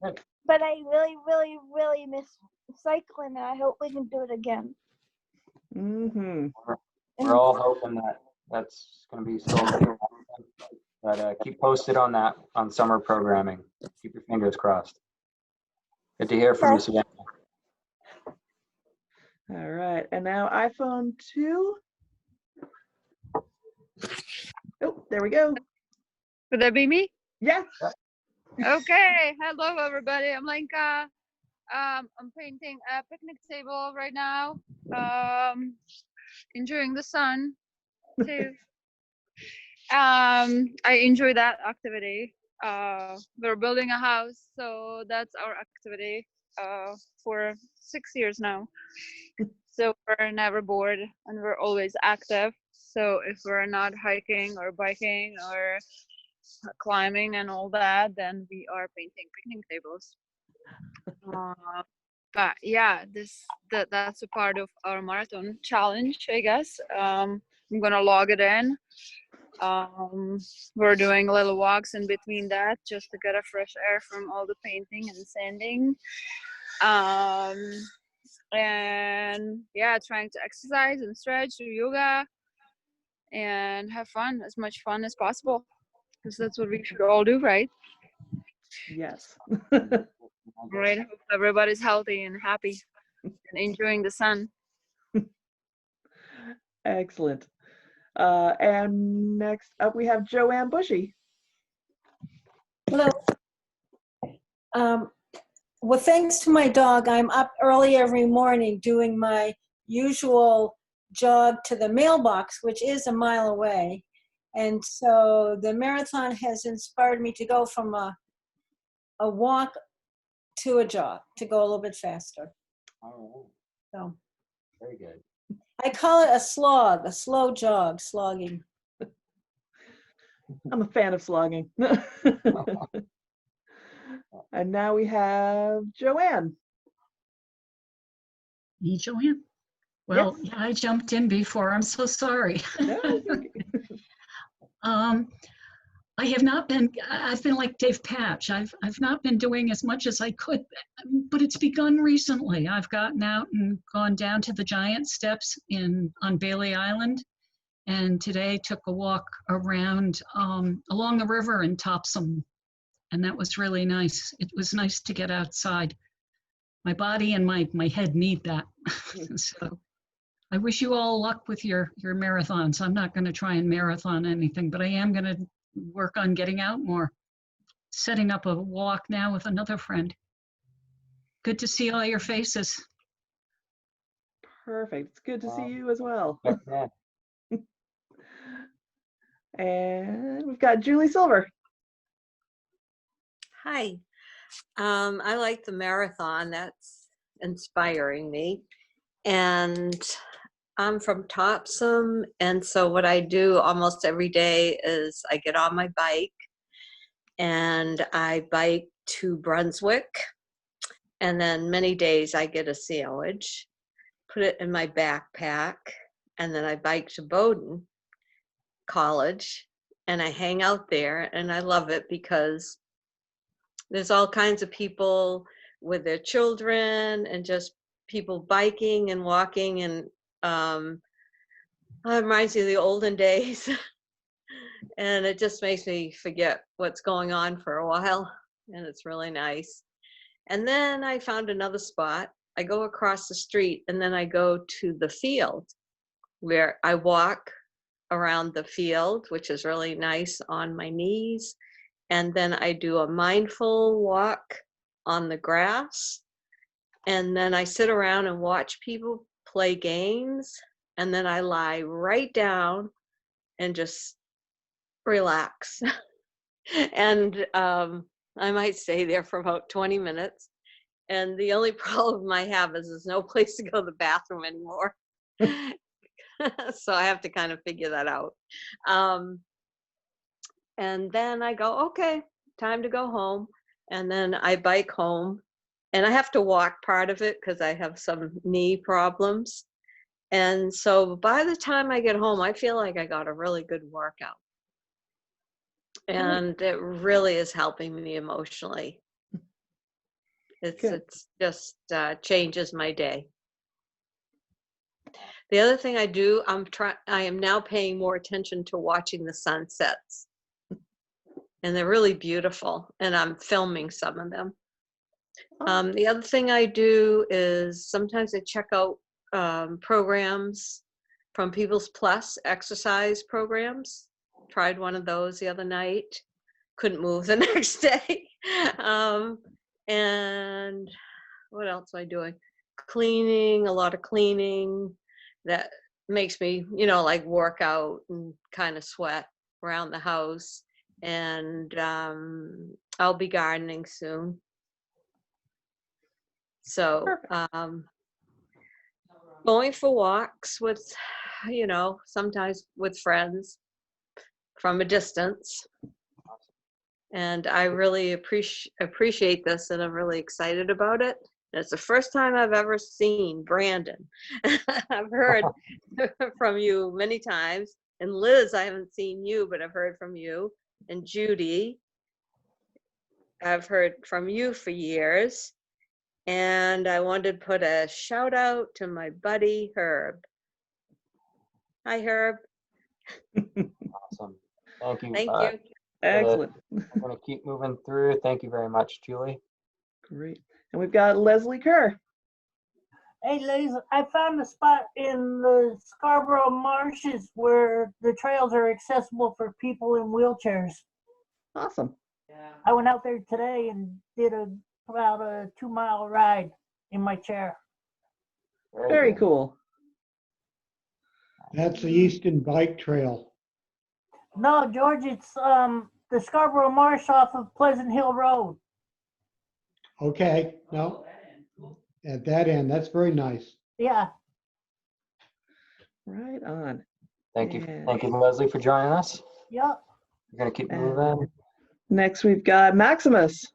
Good. But I really, really, really miss cycling, and I hope we can do it again. Mm-hmm. We're all hoping that that's going to be so. But keep posted on that on summer programming. Keep your fingers crossed. Good to hear from you, Savannah. All right, and now iPhone 2. Oh, there we go. Would that be me? Yes. Okay. Hello, everybody. I'm Lenka. I'm painting a picnic table right now. Enjoying the sun too. I enjoy that activity. We're building a house, so that's our activity for 6 years now. So we're never bored and we're always active. So if we're not hiking or biking or climbing and all that, then we are painting picnic tables. But yeah, that's a part of our marathon challenge, I guess. I'm gonna log it in. We're doing little walks in between that just to get a fresh air from all the painting and sanding. And yeah, trying to exercise and stretch, do yoga, and have fun, as much fun as possible, because that's what we should all do, right? Yes. Right. Hope everybody's healthy and happy and enjoying the sun. Excellent. And next up we have Joanne Bushy. Hello. Well, thanks to my dog, I'm up early every morning doing my usual jog to the mailbox, which is a mile away. And so the marathon has inspired me to go from a walk to a jog, to go a little bit faster. Oh, So very good. I call it a slog, a slow jog, slogging. I'm a fan of slogging. And now we have Joanne. Me, Joanne? Well, yeah, I jumped in before. I'm so sorry. I have not been, I've been like Dave Patch. I've not been doing as much as I could, but it's begun recently. I've gotten out and gone down to the giant steps on Bailey Island. And today took a walk around along the river in Topsom. And that was really nice. It was nice to get outside. My body and my head need that. So I wish you all luck with your marathons. I'm not going to try and marathon anything, but I am going to work on getting out more. Setting up a walk now with another friend. Good to see all your faces. Perfect. It's good to see you as well. And we've got Julie Silver. Hi. I like the marathon. That's inspiring me. and I'm from Topsom. And so what I do almost every day is I get on my bike and I bike to Brunswick. And then many days I get a sandwich, put it in my backpack, and then I bike to Bowdoin College and I hang out there, and I love it because there's all kinds of people with their children and just people biking and walking, and it reminds me of the olden days. And it just makes me forget what's going on for a while, and it's really nice. And then I found another spot. I go across the street and then I go to the field where I walk around the field, which is really nice on my knees. And then I do a mindful walk on the grass. And then I sit around and watch people play games. And then I lie right down and just relax. And I might stay there for about 20 minutes. And the only problem I have is there's no place to go to the bathroom anymore. So I have to kind of figure that out. And then I go, okay, time to go home. And then I bike home. And I have to walk part of it because I have some knee problems. And so by the time I get home, I feel like I got a really good workout. And it really is helping me emotionally. It's just changes my day. The other thing I do, I am now paying more attention to watching the sunsets. And they're really beautiful, and I'm filming some of them. The other thing I do is sometimes I check out programs from People's Plus exercise programs. Tried one of those the other night. Couldn't move the next day. And what else am I doing? Cleaning, a lot of cleaning. That makes me, like work out and kind of sweat around the house. And I'll be gardening soon. So going for walks with, sometimes with friends from a distance. And I really appreciate this, and I'm really excited about it. And it's the first time I've ever seen Brandon. I've heard from you many times. And Liz, I haven't seen you, but I've heard from you. And Judy, I've heard from you for years. And I wanted to put a shout out to my buddy, Herb. Hi, Herb. Awesome. Thank you. Thank you. Excellent. I'm going to keep moving through. Thank you very much, Julie. Great. And we've got Leslie Kerr. Hey, Liz, I found a spot in the Scarborough Marshes where the trails are accessible for people in wheelchairs. Awesome. I went out there today and did about a 2-mile ride in my chair. Very cool. That's the Eastern Bike Trail. No, George, it's the Scarborough Marsh off of Pleasant Hill Road. Okay, no, at that end, that's very nice. Yeah. Right on. Thank you. Thank you, Leslie, for joining us. Yep. We're going to keep moving. Next, we've got Maximus.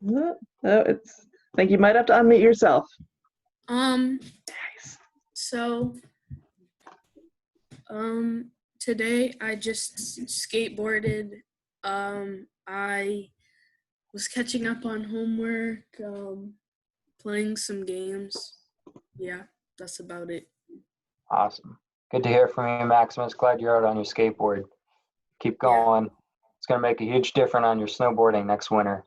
Oh, I think you might have to unmute yourself. So today I just skateboarded. I was catching up on homework, playing some games. Yeah, that's about it. Awesome. Good to hear from you, Maximus. Glad you're out on your skateboard. Keep going. It's going to make a huge difference on your snowboarding next winter.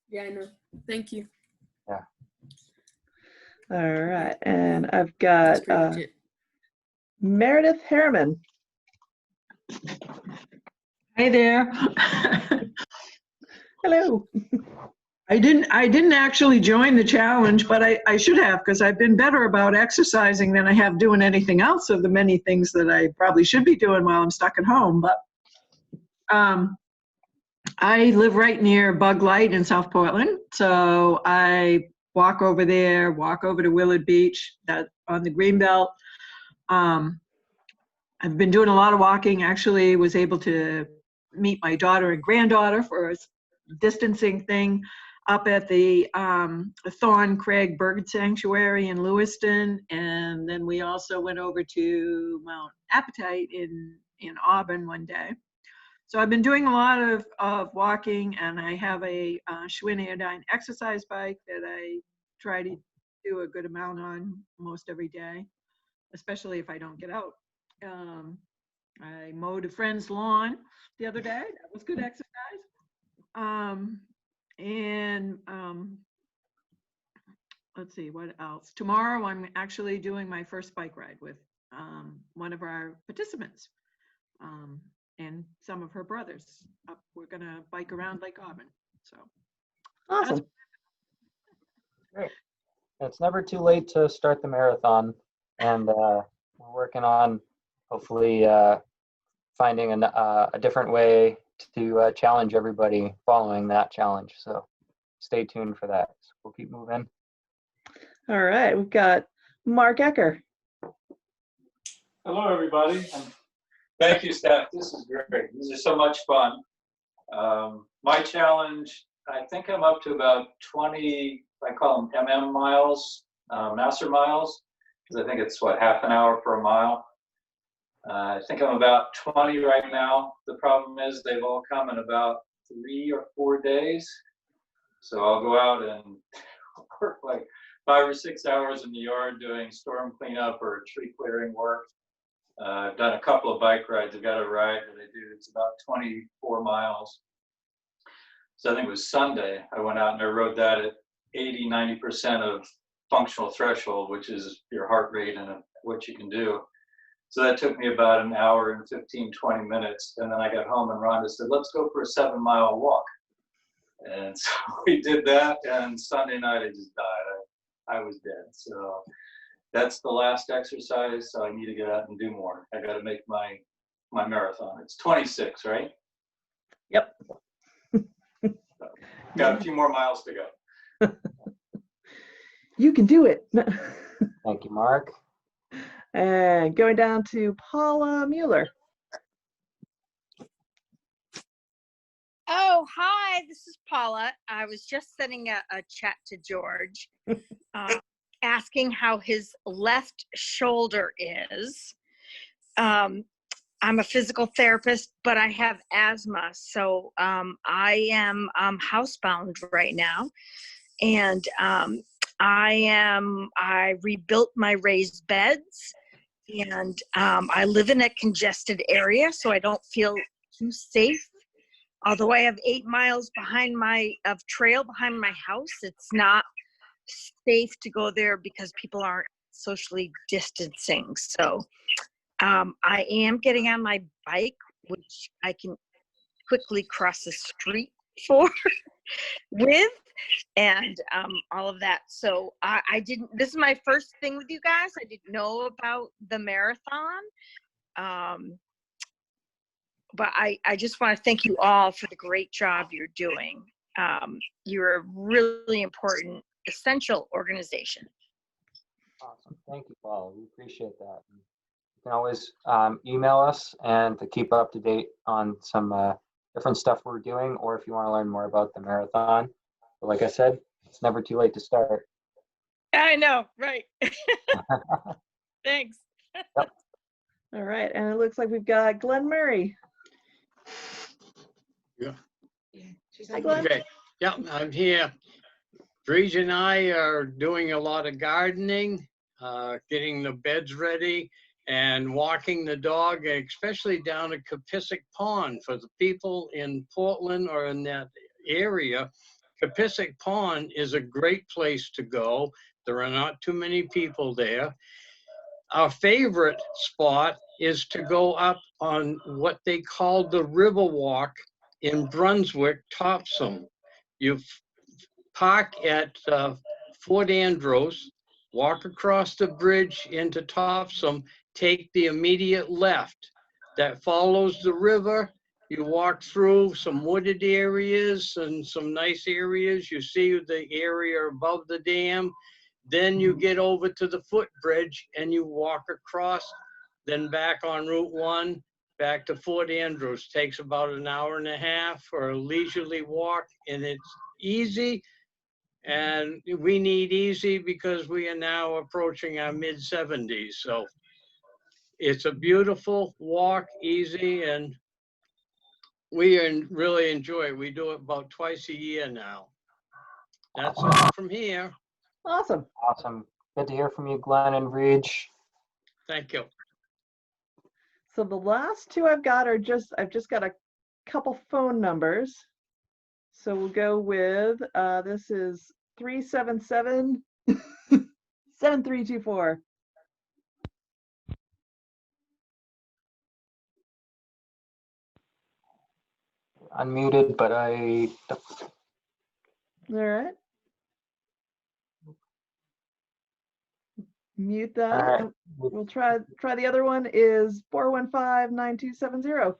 Yeah, I know. Thank you. Yeah. All right, and I've got Meredith Harriman. Hi there. Hello. I didn't actually join the challenge, but I should have, because I've been better about exercising than I have doing anything else of the many things that I probably should be doing while I'm stuck at home. But I live right near Bug Light in South Portland, so I walk over there, walk over to Willard Beach, that on the Greenbelt. I've been doing a lot of walking. Actually, was able to meet my daughter and granddaughter for a distancing thing up at the Thorn Craig Bird Sanctuary in Lewiston. And then we also went over to Mount Appetite in Auburn one day. So I've been doing a lot of walking, and I have a Schwinn Airdyne exercise bike that I try to do a good amount on most every day, especially if I don't get out. I mowed a friend's lawn the other day. That was good exercise. Let's see, what else? Tomorrow I'm actually doing my first bike ride with one of our participants and some of her brothers. We're gonna bike around Lake Auburn. So awesome. Great. It's never too late to start the marathon, and we're working on hopefully finding a different way to challenge everybody following that challenge. So stay tuned for that. So we'll keep moving. All right, we've got Mark Ecker. Hello, everybody. Thank you, Steph. This is great. These are so much fun. My challenge, I think I'm up to about 20, I call them miles, master miles, because I think it's half an hour for a mile. I think I'm about 20 right now. The problem is they've all come in about 3 or 4 days. So I'll go out and work like 5 or 6 hours in the yard doing storm cleanup or tree clearing work. I've done a couple of bike rides. I've got a ride that I do. It's about 24 miles. So I think it was Sunday. I went out and I rode that at 80, 90% of functional threshold, which is your heart rate and what you can do. So that took me about an hour and 15, 20 minutes. And then I got home and Rhonda said, let's go for a 7-mile walk. And so we did that. And Sunday night, I just died. I was dead. So that's the last exercise. So I need to get out and do more. I got to make my marathon. It's 26, right? Yep. So got a few more miles to go. You can do it. Thank you, Mark. And going down to Paula Mueller. Oh, hi, this is Paula. I was just sending a chat to George, asking how his left shoulder is. I'm a physical therapist, but I have asthma, so I am housebound right now. And I rebuilt my raised beds, and I live in a congested area, so I don't feel too safe. Although I have 8 miles of trail behind my house, it's not safe to go there because people aren't socially distancing. So I am getting on my bike, which I can quickly cross the street with, and all of that. So this is my first thing with you guys. I didn't know about the marathon. But I just want to thank you all for the great job you're doing. You're a really important, essential organization. Awesome. Thank you, Paula. We appreciate that. You can always email us and to keep up to date on some different stuff we're doing, or if you want to learn more about the marathon. But like I said, it's never too late to start. I know, right? Thanks. Yep. All right, and it looks like we've got Glenn Murray. Yeah. Hi, Glenn. Okay. Yeah, I'm here. Dries and I are doing a lot of gardening, getting the beds ready, and walking the dog, especially down at Capissic Pond. For the people in Portland or in that area, Capissic Pond is a great place to go. There are not too many people there. Our favorite spot is to go up on what they call the River Walk in Brunswick, Topsom. You park at Fort Andros, walk across the bridge into Topsom, take the immediate left. That follows the river, You walk through some wooded areas and some nice areas. You see the area above the dam. Then you get over to the footbridge and you walk across, then back on Route 1, back to Fort Andrews. Takes about an hour and a half for a leisurely walk, and it's easy. And we need easy because we are now approaching our mid-70s. So it's a beautiful walk, easy, and we really enjoy it. We do it about twice a year now. That's all from here. Awesome. Awesome. Good to hear from you, Glenn and Reach. Thank you. So the last two I've got are I've just got a couple phone numbers. So we'll go with, this is 377 7324. Unmuted, but I don't. All right. Mute that. All right. We'll try the other one is 415-9270.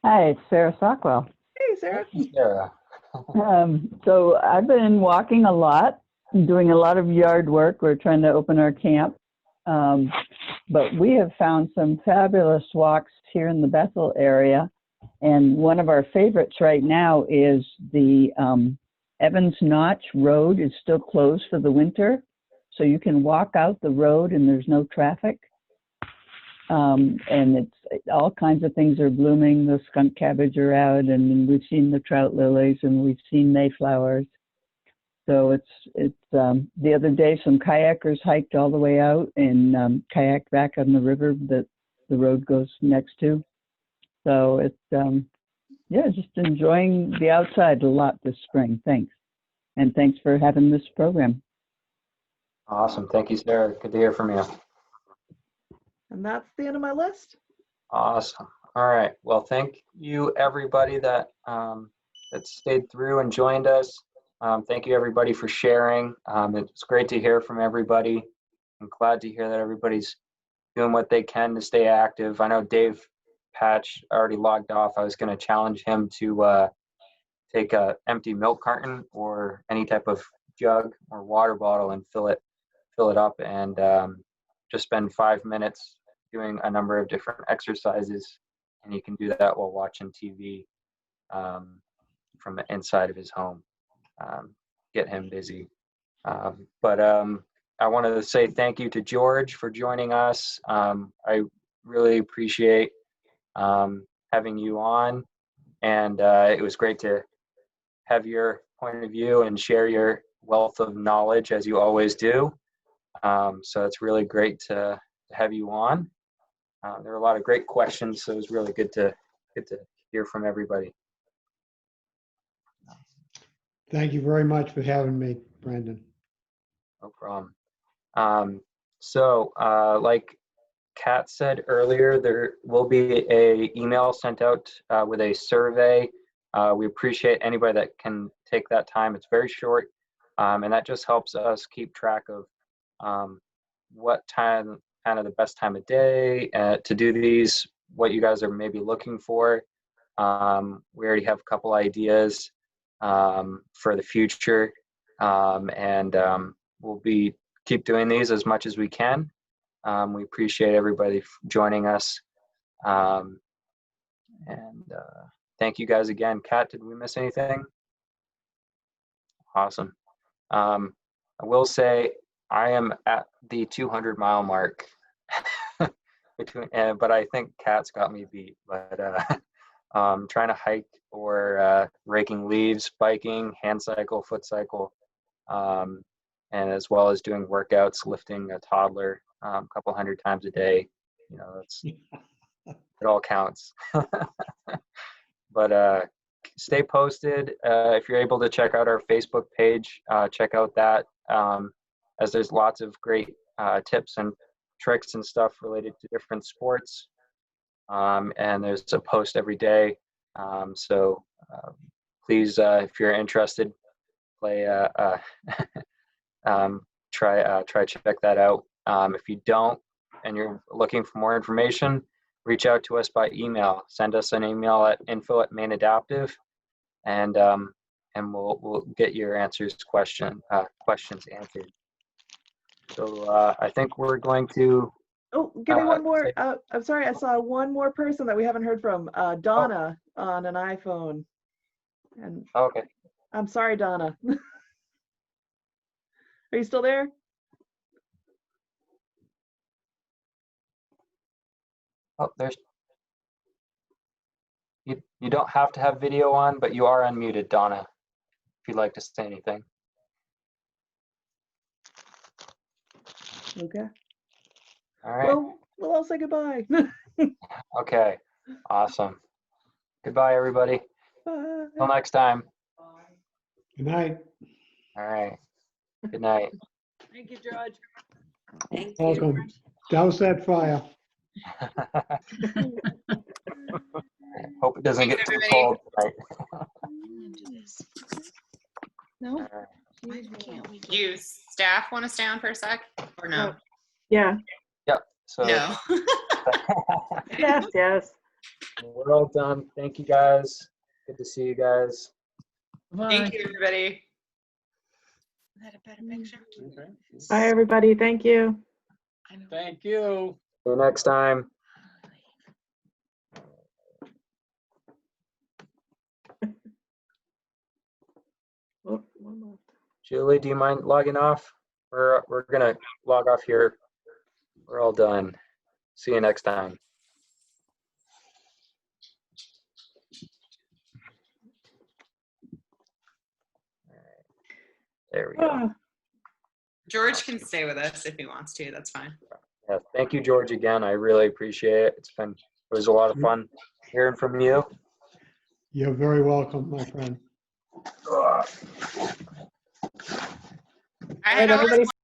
Hi, it's Sarah Stockwell. Hey, Sarah. Sarah. So I've been walking a lot, doing a lot of yard work. We're trying to open our camp. But we have found some fabulous walks here in the Bethel area. And one of our favorites right now is the Evans Notch Road is still closed for the winter. So you can walk out the road and there's no traffic. And it's all kinds of things are blooming. The skunk cabbage are out, and we've seen the trout lilies, and we've seen mayflowers. So it's the other day some kayakers hiked all the way out and kayaked back on the river that the road goes next to. So it's yeah, just enjoying the outside a lot this spring. Thanks, and thanks for having this program. Awesome. Thank you, Sarah. Good to hear from you. And that's the end of my list. Awesome. All right. Well, thank you, everybody that that stayed through and joined us. Thank you, everybody, for sharing. It's great to hear from everybody. I'm glad to hear that everybody's doing what they can to stay active. I know Dave Patch already logged off. I was going to challenge him to take a empty milk carton or any type of jug or water bottle and fill it up and just spend 5 minutes doing a number of different exercises. And you can do that while watching TV from the inside of his home. Get him busy. But I wanted to say thank you to George for joining us. I really appreciate having you on, and it was great to have your point of view and share your wealth of knowledge as you always do. So it's really great to have you on. There were a lot of great questions, so it was really good to hear from everybody. Thank you very much for having me, Brandon. No problem. So like Kat said earlier, there will be an email sent out with a survey. We appreciate anybody that can take that time. It's very short, and that just helps us keep track of what time, kind of the best time of day to do these, what you guys are maybe looking for. We already have a couple ideas for the future, and we'll keep doing these as much as we can. We appreciate everybody joining us, and thank you guys again. Kat, did we miss anything? Awesome. I will say I am at the 200-mile mark, but I think Kat's got me beat. But trying to hike or raking leaves, biking, hand cycle, foot cycle, and as well as doing workouts, lifting a toddler a couple hundred times a day. You know, it all counts. But stay posted. If you're able to check out our Facebook page, check out that, as there's lots of great tips and tricks and stuff related to different sports. And there's a post every day. So please, if you're interested, try check that out. If you don't and you're looking for more information, reach out to us by email. Send us an email at info@Maine Adaptive, and we'll get your questions answered. So I think we're going to. Oh, give me one more. say- I'm sorry, I saw one more person that we haven't heard from. Donna on an iPhone. And Okay. I'm sorry, Donna. Are you still there? Oh, there's. You don't have to have video on, but you are unmuted, Donna, if you'd like to say anything. Okay. All right. Well, we'll all say goodbye. Okay. Awesome. Goodbye, everybody. Bye. Till next time. Good night. All right. Good night. Thank you, George. Thank Welcome. Douse that fire. Hope it doesn't get Thanks, too everybody. cold tonight. No. All right. Do you staff want to stay on for a sec or no? Yeah. Yep. So No. Yes, yes. we're all done. Thank you, guys. Good to see you guys. Thank you, everybody. Is that a better picture? Bye, everybody. Thank you. Thank you. See you next time. Oh, one more. Julie, do you mind logging off? We're gonna log off here. We're all done. See you next time. All right. There we go. George can stay with us if he wants to. That's fine. Yeah, thank you, George, again. I really appreciate it. It was a lot of fun hearing from you. You're very welcome, my friend. All right, everybody.